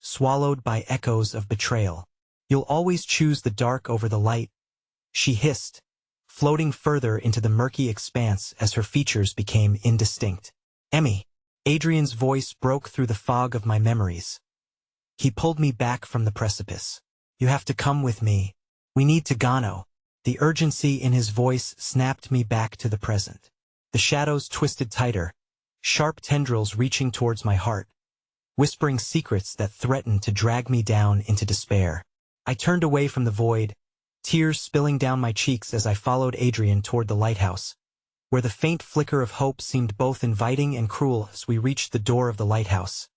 [SPEAKER 1] swallowed by echoes of betrayal. You'll always choose the dark over the light, she hissed, floating further into the murky expanse as her features became indistinct. Emmy, Adrian's voice broke through the fog of my memories. He pulled me back from the precipice. You have to come with me. We need to Gano. The urgency in his voice snapped me back to the present. The shadows twisted tighter, sharp tendrils reaching towards my heart, whispering secrets that threatened to drag me down into despair. I turned away from the void, tears spilling down my cheeks as I followed Adrian toward the lighthouse, where the faint flicker of hope seemed both inviting and cruel. As we reached the door of the lighthouse,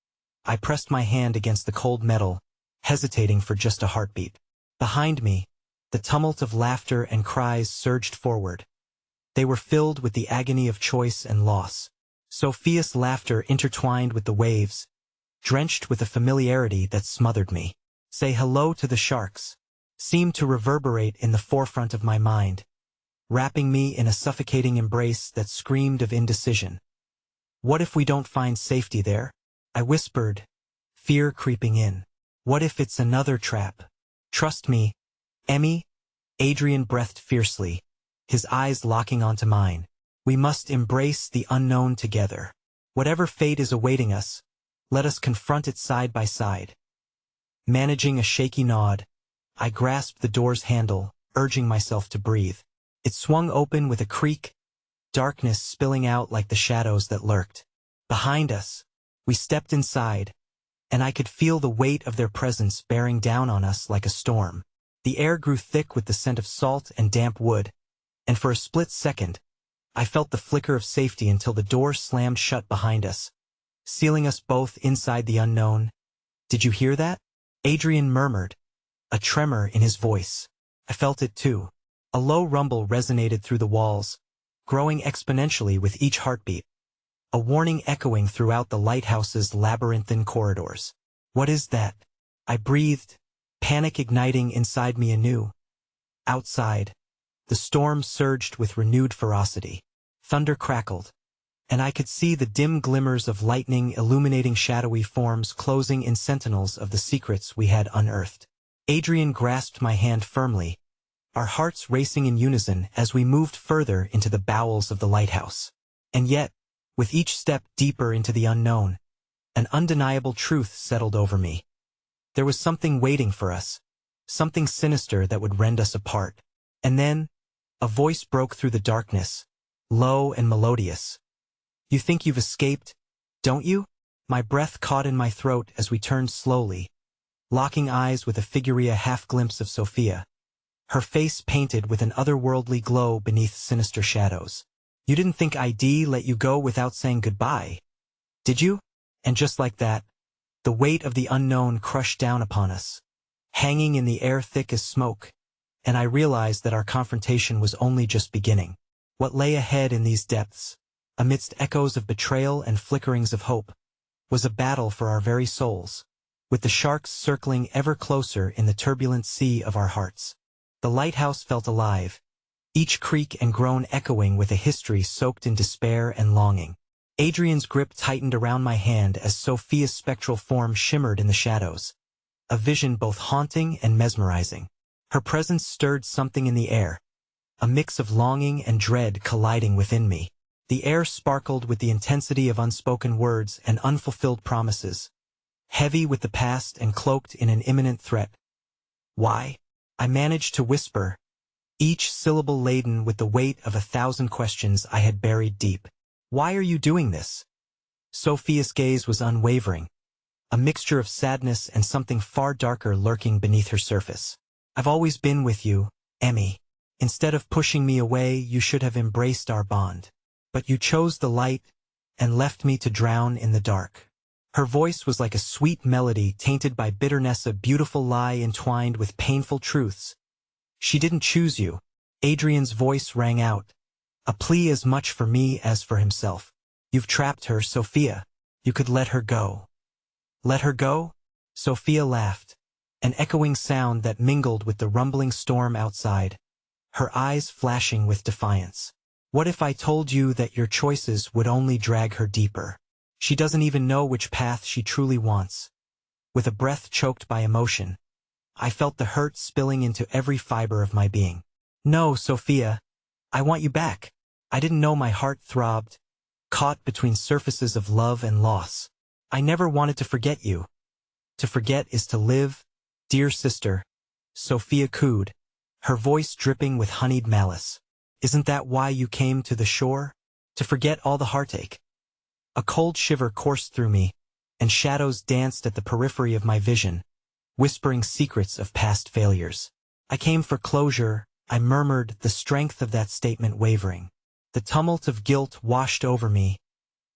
[SPEAKER 1] I pressed my hand against the cold metal, hesitating for just a heartbeat. Behind me, the tumult of laughter and cries surged forward. They were filled with the agony of choice and loss. Sophia's laughter intertwined with the waves, drenched with a familiarity that smothered me. Say hello to the sharks seemed to reverberate in the forefront of my mind, wrapping me in a suffocating embrace that screamed of indecision. What if we don't find safety there? I whispered, fear creeping in. What if it's another trap? Trust me, Emmy, Adrian breathed fiercely, his eyes locking onto mine. We must embrace the unknown together. Whatever fate is awaiting us, let us confront it side by side. Managing a shaky nod, I grasped the door's handle, urging myself to breathe. It swung open with a creak, darkness spilling out like the shadows that lurked. Behind us, we stepped inside, and I could feel the weight of their presence bearing down on us like a storm. The air grew thick with the scent of salt and damp wood, and for a split second, I felt the flicker of safety until the door slammed shut behind us, sealing us both inside the unknown. Did you hear that? Adrian murmured, a tremor in his voice. I felt it too. A low rumble resonated through the walls, growing exponentially with each heartbeat, a warning echoing throughout the lighthouse's labyrinthine corridors. What is that? I breathed, panic igniting inside me anew. Outside, the storm surged with renewed ferocity. Thunder crackled, and I could see the dim glimmers of lightning illuminating shadowy forms closing in sentinels of the secrets we had unearthed. Adrian grasped my hand firmly, our hearts racing in unison as we moved further into the bowels of the lighthouse. And yet, with each step deeper into the unknown, an undeniable truth settled over me. There was something waiting for us, something sinister that would rend us apart. And then, a voice broke through the darkness, low and melodious. You think you've escaped, don't you? My breath caught in my throat as we turned slowly, locking eyes with a figureya half-glimpse of Sophia, her face painted with an otherworldly glow beneath sinister shadows. You didn't think I'd let you go without saying goodbye, did you? And just like that, the weight of the unknown crushed down upon us, hanging in the air thick as smoke, and I realized that our confrontation was only just beginning. What lay ahead in these depths, amidst echoes of betrayal and flickerings of hope, was a battle for our very souls, with the sharks circling ever closer in the turbulent sea of our hearts. The lighthouse felt alive, each creak and groan echoing with a history soaked in despair and longing. Adrian's grip tightened around my hand as Sophia's spectral form shimmered in the shadows, a vision both haunting and mesmerizing. Her presence stirred something in the air, a mix of longing and dread colliding within me. The air sparkled with the intensity of unspoken words and unfulfilled promises, heavy with the past and cloaked in an imminent threat. Why? I managed to whisper, each syllable laden with the weight of 1,000 questions I had buried deep. Why are you doing this? Sophia's gaze was unwavering, a mixture of sadness and something far darker lurking beneath her surface. I've always been with you, Emmy. Instead of pushing me away, you should have embraced our bond. But you chose the light and left me to drown in the dark. Her voice was like a sweet melody tainted by bitterness, a beautiful lie entwined with painful truths. She didn't choose you. Adrian's voice rang out, a plea as much for me as for himself. You've trapped her, Sophia. You could let her go. Let her go? Sophia laughed, an echoing sound that mingled with the rumbling storm outside, her eyes flashing with defiance. What if I told you that your choices would only drag her deeper? She doesn't even know which path she truly wants. With a breath choked by emotion, I felt the hurt spilling into every fiber of my being. No, Sophia, I want you back. I didn't know my heart throbbed, caught between surfaces of love and loss. I never wanted to forget you. To forget is to live, dear sister, Sophia cooed, her voice dripping with honeyed malice. Isn't that why you came to the shore? to forget all the heartache. A cold shiver coursed through me, and shadows danced at the periphery of my vision, whispering secrets of past failures. I came for closure, I murmured, the strength of that statement wavering. The tumult of guilt washed over me,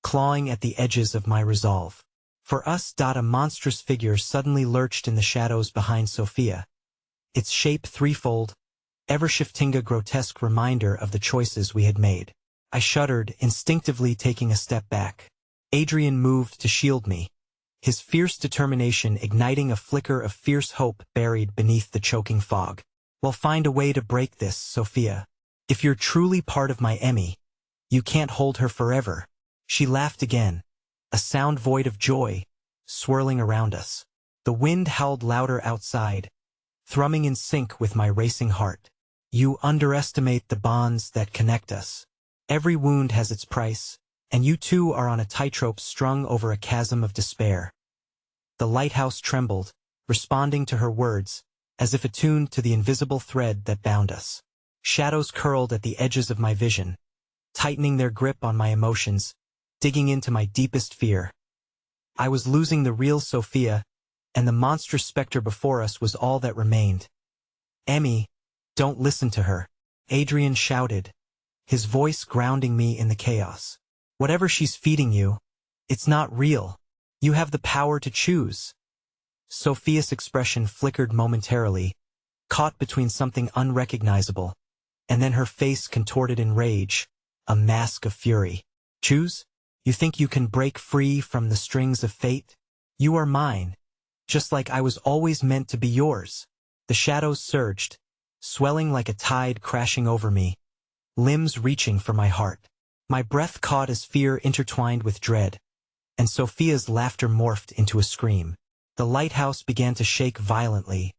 [SPEAKER 1] clawing at the edges of my resolve. For us, a monstrous figure suddenly lurched in the shadows behind Sophia, its shape threefold, ever-shifting, a grotesque reminder of the choices we had made. I shuddered, instinctively taking a step back. Adrian moved to shield me, his fierce determination igniting a flicker of fierce hope buried beneath the choking fog. "We'll find a way to break this, Sophia. If you're truly part of my Emmy, you can't hold her forever." She laughed again, a sound void of joy, swirling around us. The wind howled louder outside, thrumming in sync with my racing heart. "You underestimate the bonds that connect us. Every wound has its price, and you two are on a tightrope strung over a chasm of despair." The lighthouse trembled, responding to her words, as if attuned to the invisible thread that bound us. Shadows curled at the edges of my vision, tightening their grip on my emotions, digging into my deepest fear. I was losing the real Sophia, and the monstrous specter before us was all that remained. "Emmy, don't listen to her," Adrian shouted, his voice grounding me in the chaos. "Whatever she's feeding you, it's not real. You have the power to choose." Sophia's expression flickered momentarily, caught between something unrecognizable, and then her face contorted in rage, a mask of fury. "Choose? You think you can break free from the strings of fate? You are mine, just like I was always meant to be yours." The shadows surged, swelling like a tide crashing over me, limbs reaching for my heart. My breath caught as fear intertwined with dread, and Sophia's laughter morphed into a scream. The lighthouse began to shake violently,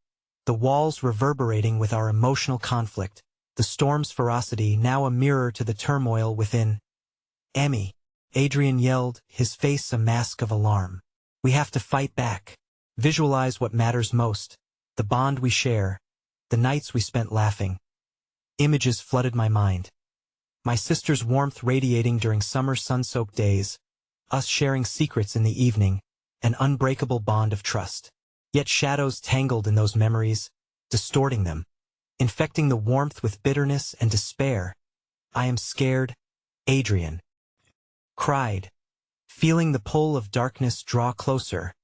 [SPEAKER 1] the walls reverberating with our emotional conflict, the storm's ferocity now a mirror to the turmoil within. "Emmy," Adrian yelled, his face a mask of alarm. "We have to fight back. Visualize what matters most, the bond we share, the nights we spent laughing." Images flooded my mind. My sister's warmth radiating during summer sun-soaked days, us sharing secrets in the evening, an unbreakable bond of trust. Yet shadows tangled in those memories, distorting them, infecting the warmth with bitterness and despair. "I am scared," Adrian cried, feeling the pull of darkness draw closer,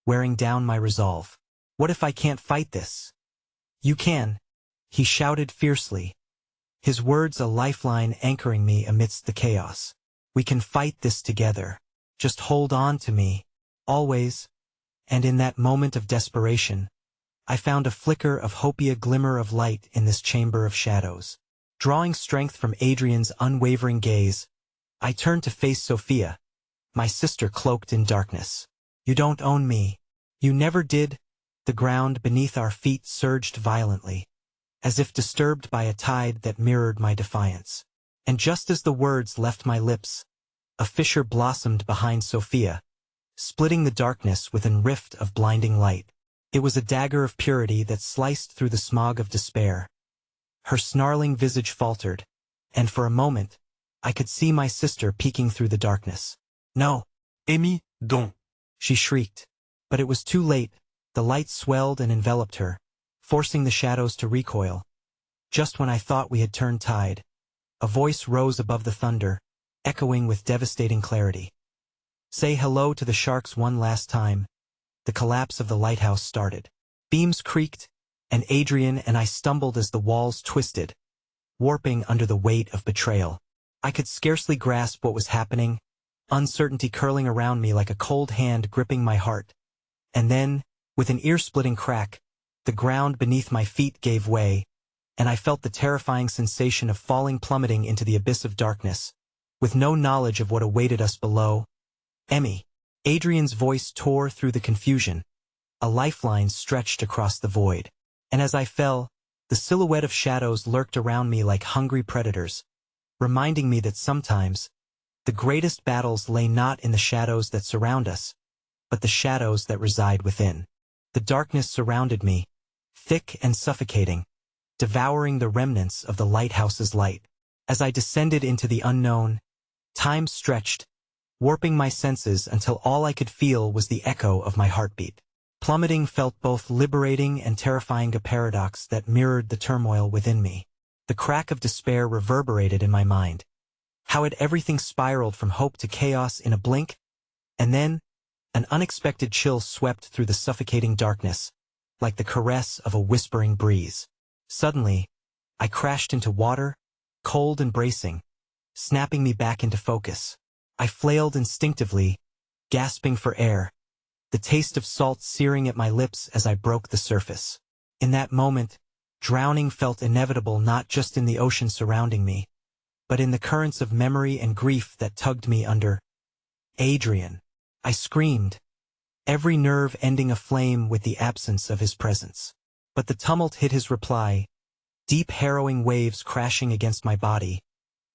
[SPEAKER 1] wearing down my resolve. "What if I can't fight this?" "You can," he shouted fiercely, his words a lifeline anchoring me amidst the chaos. "We can fight this together. Just hold on to me, always." And in that moment of desperation, I found a flicker of hope, a glimmer of light in this chamber of shadows. Drawing strength from Adrian's unwavering gaze, I turned to face Sophia, my sister cloaked in darkness. "You don't own me. You never did." The ground beneath our feet surged violently, as if disturbed by a tide that mirrored my defiance. And just as the words left my lips, a fissure blossomed behind Sophia, splitting the darkness with a rift of blinding light. It was a dagger of purity that sliced through the smog of despair. Her snarling visage faltered, and for a moment, I could see my sister peeking through the darkness. "No,
[SPEAKER 2] Emmy, don't."
[SPEAKER 1] she shrieked. But it was too late. The light swelled and enveloped her, forcing the shadows to recoil. Just when I thought we had turned tide, a voice rose above the thunder, echoing with devastating clarity. "Say hello to the sharks one last time." The collapse of the lighthouse started. Beams creaked, and Adrian and I stumbled as the walls twisted, warping under the weight of betrayal. I could scarcely grasp what was happening, uncertainty curling around me like a cold hand gripping my heart. And then, with an ear-splitting crack, the ground beneath my feet gave way, and I felt the terrifying sensation of falling plummeting into the abyss of darkness, with no knowledge of what awaited us below. "Emmy." Adrian's voice tore through the confusion, a lifeline stretched across the void. And as I fell, the silhouette of shadows lurked around me like hungry predators, reminding me that sometimes, the greatest battles lay not in the shadows that surround us, but the shadows that reside within. The darkness surrounded me, thick and suffocating, devouring the remnants of the lighthouse's light. As I descended into the unknown, Time stretched, warping my senses until all I could feel was the echo of my heartbeat. Plummeting felt both liberating and terrifying, a paradox that mirrored the turmoil within me. The crack of despair reverberated in my mind. How had everything spiraled from hope to chaos in a blink? And then, an unexpected chill swept through the suffocating darkness, like the caress of a whispering breeze. Suddenly, I crashed into water, cold and bracing, snapping me back into focus. I flailed instinctively, gasping for air, the taste of salt searing at my lips as I broke the surface. In that moment, drowning felt inevitable, not just in the ocean surrounding me, but in the currents of memory and grief that tugged me under. Adrian! I screamed, every nerve ending aflame with the absence of his presence. But the tumult hid his reply, deep harrowing waves crashing against my body,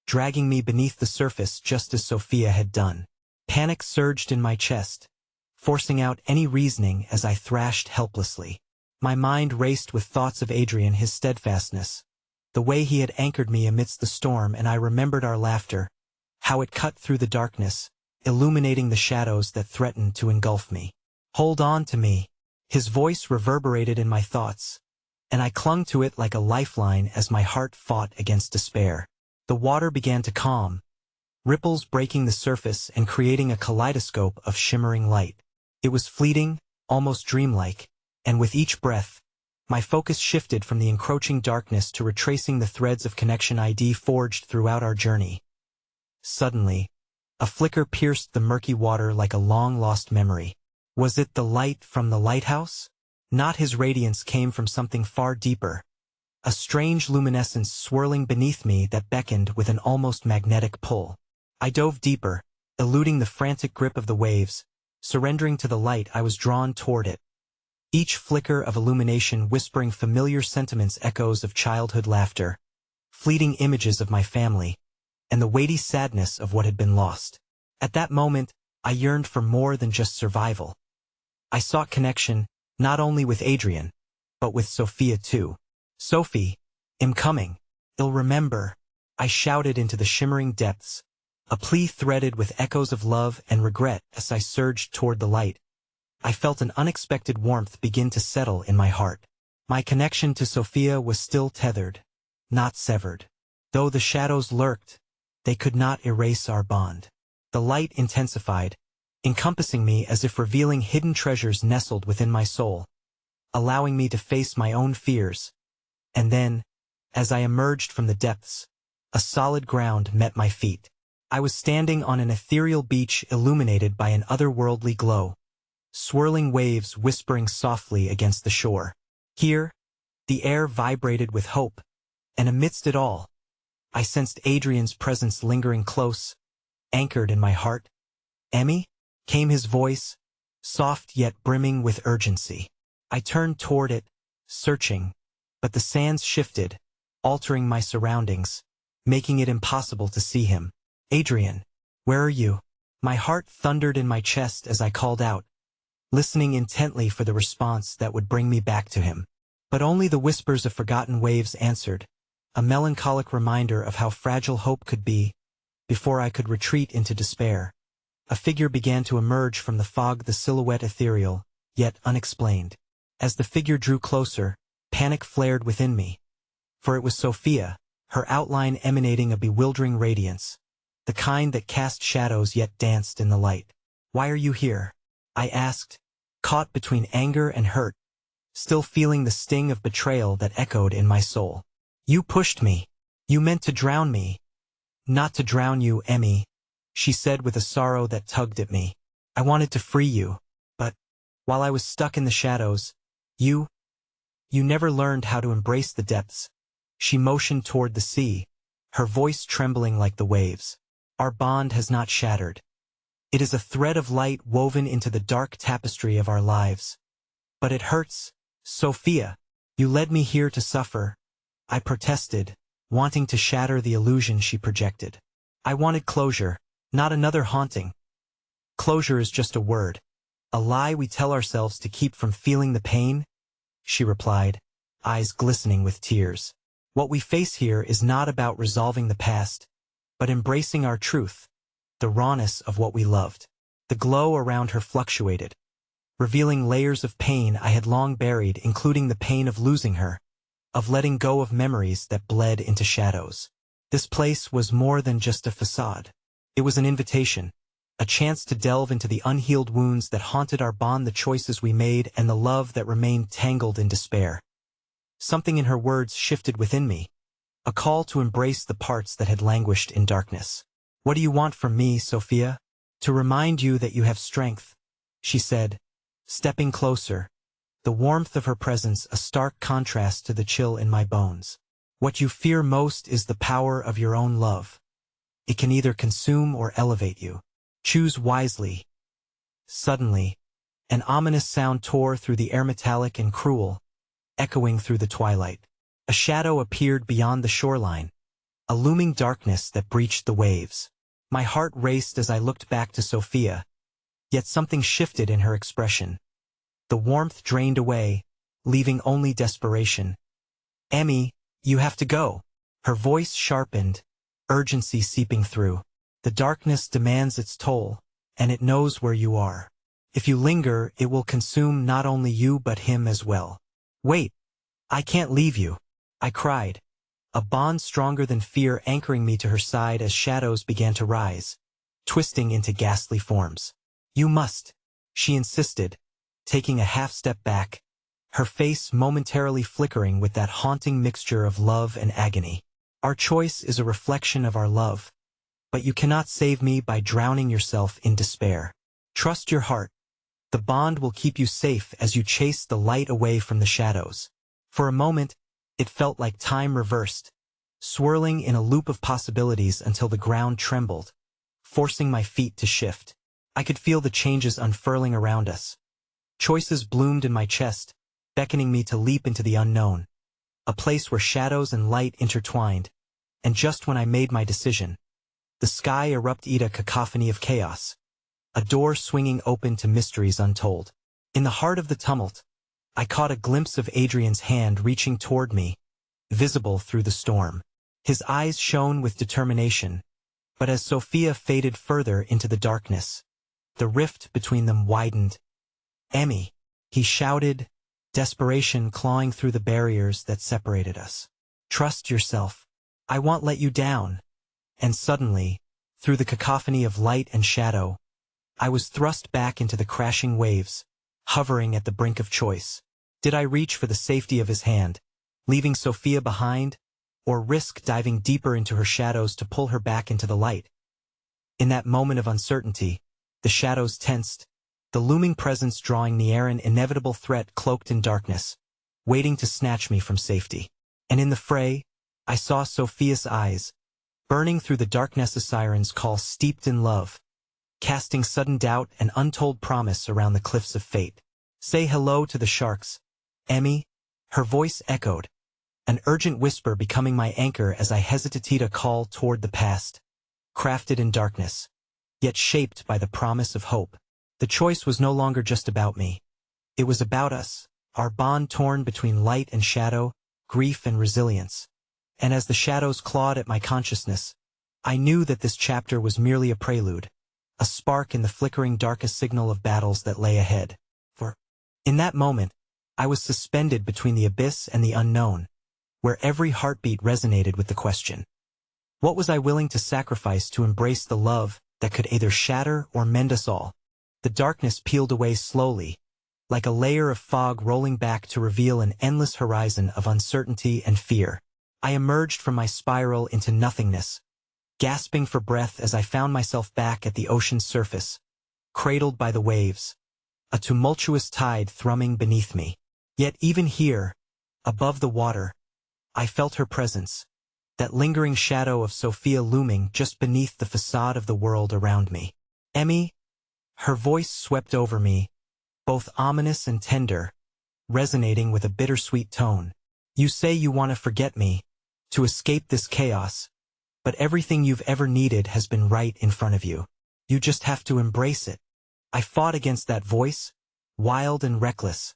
[SPEAKER 1] dragging me beneath the surface just as Sophia had done. Panic surged in my chest, forcing out any reasoning as I thrashed helplessly. My mind raced with thoughts of Adrian, his steadfastness, the way he had anchored me amidst the storm, and I remembered our laughter, how it cut through the darkness, illuminating the shadows that threatened to engulf me. Hold on to me. His voice reverberated in my thoughts, and I clung to it like a lifeline as my heart fought against despair. The water began to calm, ripples breaking the surface and creating a kaleidoscope of shimmering light. It was fleeting, almost dreamlike, and with each breath, my focus shifted from the encroaching darkness to retracing the threads of connection I'd forged throughout our journey. Suddenly, a flicker pierced the murky water like a long-lost memory. Was it the light from the lighthouse? Not. His radiance came from something far deeper, a strange luminescence swirling beneath me that beckoned with an almost magnetic pull. I dove deeper, eluding the frantic grip of the waves, surrendering to the light. I was drawn toward it, each flicker of illumination whispering familiar sentiments, echoes of childhood laughter, fleeting images of my family, and the weighty sadness of what had been lost. At that moment, I yearned for more than just survival. I sought connection, not only with Adrian, but with Sophia too. Sophie, I'm coming. You'll remember, I shouted into the shimmering depths, a plea threaded with echoes of love and regret. As I surged toward the light, I felt an unexpected warmth begin to settle in my heart. My connection to Sophia was still tethered, not severed. Though the shadows lurked, they could not erase our bond. The light intensified, encompassing me as if revealing hidden treasures nestled within my soul, allowing me to face my own fears. And then, as I emerged from the depths, a solid ground met my feet. I was standing on an ethereal beach illuminated by an otherworldly glow, swirling waves whispering softly against the shore. Here, the air vibrated with hope, and amidst it all, I sensed Adrian's presence lingering close, anchored in my heart. "Emmy?" came his voice, soft yet brimming with urgency. I turned toward it, searching, but the sands shifted, altering my surroundings, making it impossible to see him. "Adrian, where are you?" My heart thundered in my chest as I called out, listening intently for the response that would bring me back to him. But only the whispers of forgotten waves answered, a melancholic reminder of how fragile hope could be. Before I could retreat into despair, a figure began to emerge from the fog, the silhouette ethereal, yet unexplained. As the figure drew closer, panic flared within me. For it was Sophia, her outline emanating a bewildering radiance, the kind that cast shadows yet danced in the light. "Why are you here?" I asked, caught between anger and hurt, still feeling the sting of betrayal that echoed in my soul. "You pushed me. You meant to drown me." "Not to drown you, Emmy," she said with a sorrow that tugged at me. "I wanted to free you, but, while I was stuck in the shadows, you never learned how to embrace the depths." She motioned toward the sea, her voice trembling like the waves. "Our bond has not shattered. It is a thread of light woven into the dark tapestry of our lives. But it hurts, Sophia. You led me here to suffer," I protested, wanting to shatter the illusion she projected. "I wanted closure, not another haunting." "Closure is just a word, a lie we tell ourselves to keep from feeling the pain," she replied, eyes glistening with tears. "What we face here is not about resolving the past, but embracing our truth, the rawness of what we loved. The glow around her fluctuated, revealing layers of pain I had long buried, including the pain of losing her, of letting go of memories that bled into shadows. This place was more than just a facade. It was an invitation, a chance to delve into the unhealed wounds that haunted our bond, the choices we made, and the love that remained tangled in despair. Something in her words shifted within me, a call to embrace the parts that had languished in darkness. "What do you want from me, Sophia?" "To remind you that you have strength," she said, stepping closer, the warmth of her presence a stark contrast to the chill in my bones. "What you fear most is the power of your own love. It can either consume or elevate you. Choose wisely." Suddenly, an ominous sound tore through the air, metallic and cruel, echoing through the twilight. A shadow appeared beyond the shoreline, a looming darkness that breached the waves. My heart raced as I looked back to Sophia, yet something shifted in her expression. The warmth drained away, leaving only desperation. "Emmy, you have to go." Her voice sharpened, urgency seeping through. "The darkness demands its toll, and it knows where you are. If you linger, it will consume not only you but him as well." "Wait, I can't leave you," I cried, a bond stronger than fear anchoring me to her side as shadows began to rise, twisting into ghastly forms. "You must," she insisted, taking a half-step back, her face momentarily flickering with that haunting mixture of love and agony. "Our choice is a reflection of our love, but you cannot save me by drowning yourself in despair. Trust your heart. The bond will keep you safe as you chase the light away from the shadows." For a moment, it felt like time reversed, swirling in a loop of possibilities until the ground trembled, forcing my feet to shift. I could feel the changes unfurling around us. Choices bloomed in my chest, beckoning me to leap into the unknown, a place where shadows and light intertwined. And just when I made my decision, the sky erupted a cacophony of chaos, a door swinging open to mysteries untold. In the heart of the tumult, I caught a glimpse of Adrian's hand reaching toward me, visible through the storm. His eyes shone with determination, but as Sophia faded further into the darkness, the rift between them widened. "Emmy," he shouted, desperation clawing through the barriers that separated us. "Trust yourself. I won't let you down." And suddenly, through the cacophony of light and shadow, I was thrust back into the crashing waves, hovering at the brink of choice. Did I reach for the safety of his hand, leaving Sophia behind, or risk diving deeper into her shadows to pull her back into the light? In that moment of uncertainty, the shadows tensed, the looming presence drawing near, an inevitable threat cloaked in darkness, waiting to snatch me from safety. And in the fray, I saw Sophia's eyes, burning through the darkness, a siren's call steeped in love, casting sudden doubt and untold promise around the cliffs of fate. "Say hello to the sharks, Emmy," her voice echoed, an urgent whisper becoming my anchor as I hesitated, a call toward the past, crafted in darkness, yet shaped by the promise of hope. The choice was no longer just about me. It was about us, our bond torn between light and shadow, grief and resilience. And as the shadows clawed at my consciousness, I knew that this chapter was merely a prelude, a spark in the flickering darkest signal of battles that lay ahead. For, in that moment, I was suspended between the abyss and the unknown, where every heartbeat resonated with the question: what was I willing to sacrifice to embrace the love that could either shatter or mend us all? The darkness peeled away slowly, like a layer of fog rolling back to reveal an endless horizon of uncertainty and fear. I emerged from my spiral into nothingness, gasping for breath as I found myself back at the ocean's surface, cradled by the waves, a tumultuous tide thrumming beneath me. Yet even here, above the water, I felt her presence, that lingering shadow of Sophia looming just beneath the facade of the world around me. "Emmy," her voice swept over me, both ominous and tender, resonating with a bittersweet tone. "You say you want to forget me, to escape this chaos, but everything you've ever needed has been right in front of you. You just have to embrace it." I fought against that voice, wild and reckless,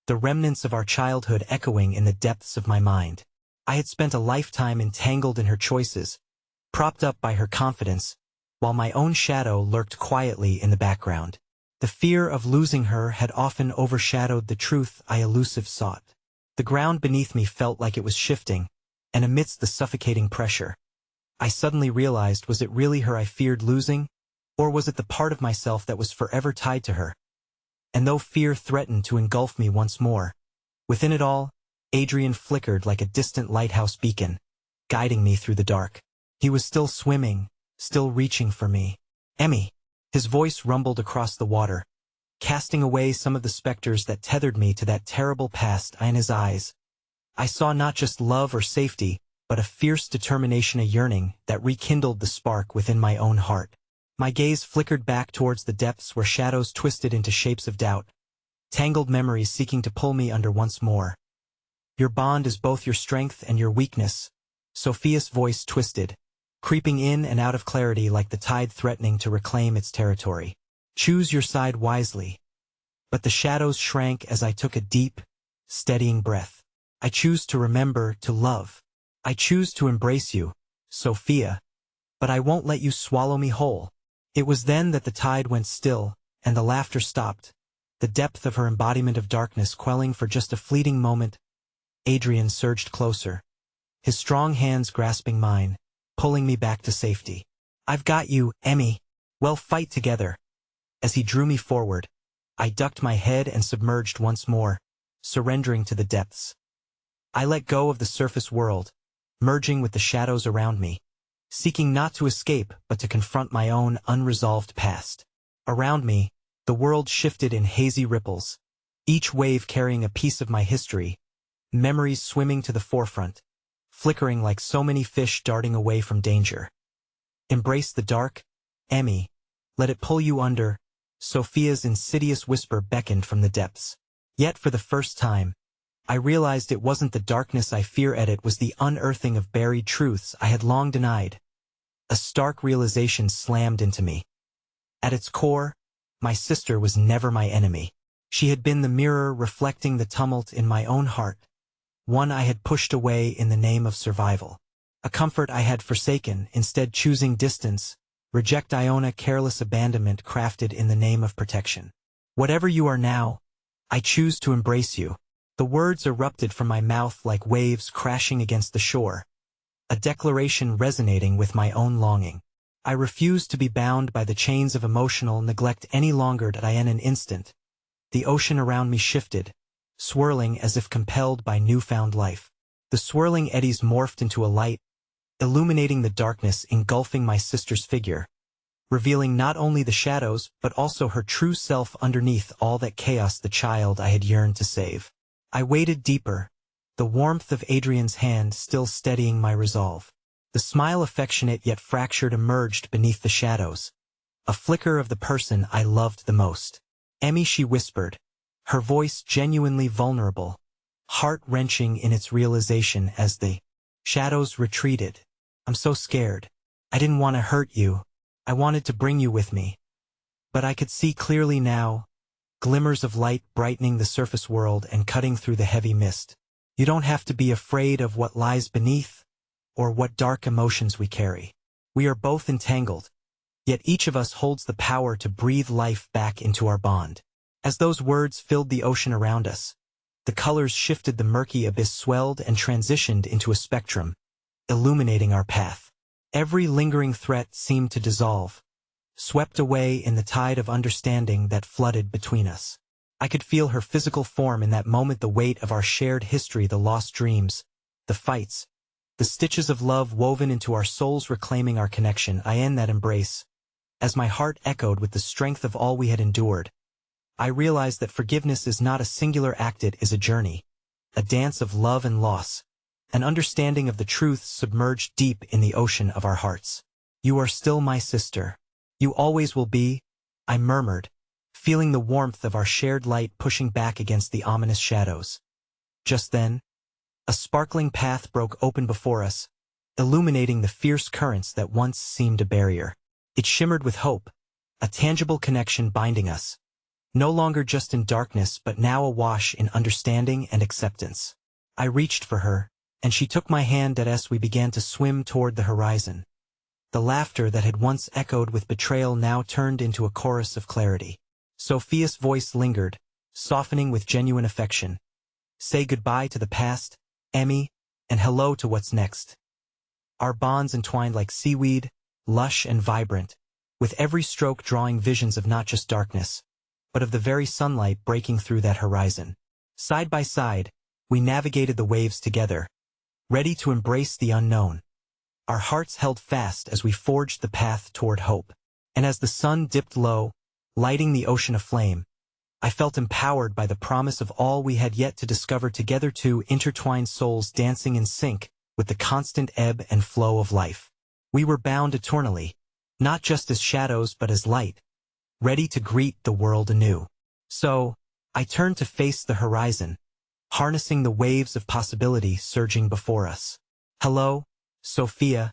[SPEAKER 1] the remnants of our childhood echoing in the depths of my mind. I had spent a lifetime entangled in her choices, propped up by her confidence, while my own shadow lurked quietly in the background. The fear of losing her had often overshadowed the truth I elusive sought. The ground beneath me felt like it was shifting, and amidst the suffocating pressure, I suddenly realized, was it really her I feared losing, or was it the part of myself that was forever tied to her? And though fear threatened to engulf me once more, within it all, Adrian flickered like a distant lighthouse beacon, guiding me through the dark. He was still swimming, still reaching for me. Emmy! His voice rumbled across the water, casting away some of the specters that tethered me to that terrible past. In his eyes, I saw not just love or safety, but a fierce determination, a yearning that rekindled the spark within my own heart. My gaze flickered back towards the depths where shadows twisted into shapes of doubt, tangled memories seeking to pull me under once more. Your bond is both your strength and your weakness, Sophia's voice twisted, creeping in and out of clarity like the tide threatening to reclaim its territory. Choose your side wisely. But the shadows shrank as I took a deep, steadying breath. I choose to remember, to love. I choose to embrace you, Sophia, but I won't let you swallow me whole. It was then that the tide went still, and the laughter stopped, the depth of her embodiment of darkness quelling for just a fleeting moment. Adrian surged closer, his strong hands grasping mine, pulling me back to safety. I've got you, Emmy. We'll fight together. As he drew me forward, I ducked my head and submerged once more, surrendering to the depths. I let go of the surface world, merging with the shadows around me, seeking not to escape but to confront my own unresolved past. Around me, the world shifted in hazy ripples, each wave carrying a piece of my history, memories swimming to the forefront, flickering like so many fish darting away from danger. Embrace the dark, Emmy. Let it pull you under, Sophia's insidious whisper beckoned from the depths. Yet for the first time, I realized it wasn't the darkness I feared, it was the unearthing of buried truths I had long denied. A stark realization slammed into me. At its core, my sister was never my enemy. She had been the mirror reflecting the tumult in my own heart, one I had pushed away in the name of survival. A comfort I had forsaken, instead choosing distance, reject Iona, careless abandonment crafted in the name of protection. Whatever you are now, I choose to embrace you. The words erupted from my mouth like waves crashing against the shore, a declaration resonating with my own longing. I refused to be bound by the chains of emotional neglect any longer. In an instant, the ocean around me shifted, swirling as if compelled by newfound life. The swirling eddies morphed into a light, illuminating the darkness engulfing my sister's figure, revealing not only the shadows but also her true self underneath all that chaos, the child I had yearned to save. I waded deeper, the warmth of Adrian's hand still steadying my resolve. The smile, affectionate yet fractured, emerged beneath the shadows, a flicker of the person I loved the most. Emmy, she whispered, her voice genuinely vulnerable, heart-wrenching in its realization as the shadows retreated. I'm so scared. I didn't want to hurt you. I wanted to bring you with me. But I could see clearly now, glimmers of light brightening the surface world and cutting through the heavy mist. You don't have to be afraid of what lies beneath, or what dark emotions we carry. We are both entangled, yet each of us holds the power to breathe life back into our bond. As those words filled the ocean around us, the colors shifted, the murky abyss swelled and transitioned into a spectrum, illuminating our path. Every lingering threat seemed to dissolve, swept away in the tide of understanding that flooded between us. I could feel her physical form in that moment, the weight of our shared history, the lost dreams, the fights, the stitches of love woven into our souls reclaiming our connection. In that embrace, as my heart echoed with the strength of all we had endured, I realized that forgiveness is not a singular act, it is a journey, a dance of love and loss, an understanding of the truths submerged deep in the ocean of our hearts. You are still my sister. You always will be, I murmured, feeling the warmth of our shared light pushing back against the ominous shadows. Just then, a sparkling path broke open before us, illuminating the fierce currents that once seemed a barrier. It shimmered with hope, a tangible connection binding us, no longer just in darkness but now awash in understanding and acceptance. I reached for her, and she took my hand as we began to swim toward the horizon. The laughter that had once echoed with betrayal now turned into a chorus of clarity. Sophia's voice lingered, softening with genuine affection. Say goodbye to the past, Emmy, and hello to what's next. Our bonds entwined like seaweed, lush and vibrant, with every stroke drawing visions of not just darkness, but of the very sunlight breaking through that horizon. Side by side, we navigated the waves together, ready to embrace the unknown. Our hearts held fast as we forged the path toward hope. And as the sun dipped low, lighting the ocean aflame, I felt empowered by the promise of all we had yet to discover together, two intertwined souls dancing in sync with the constant ebb and flow of life. We were bound eternally, not just as shadows but as light, ready to greet the world anew. So, I turned to face the horizon, harnessing the waves of possibility surging before us. Hello, Sophia,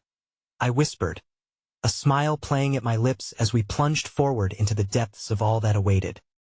[SPEAKER 1] I whispered, a smile playing at my lips as we plunged forward into the depths of all that awaited.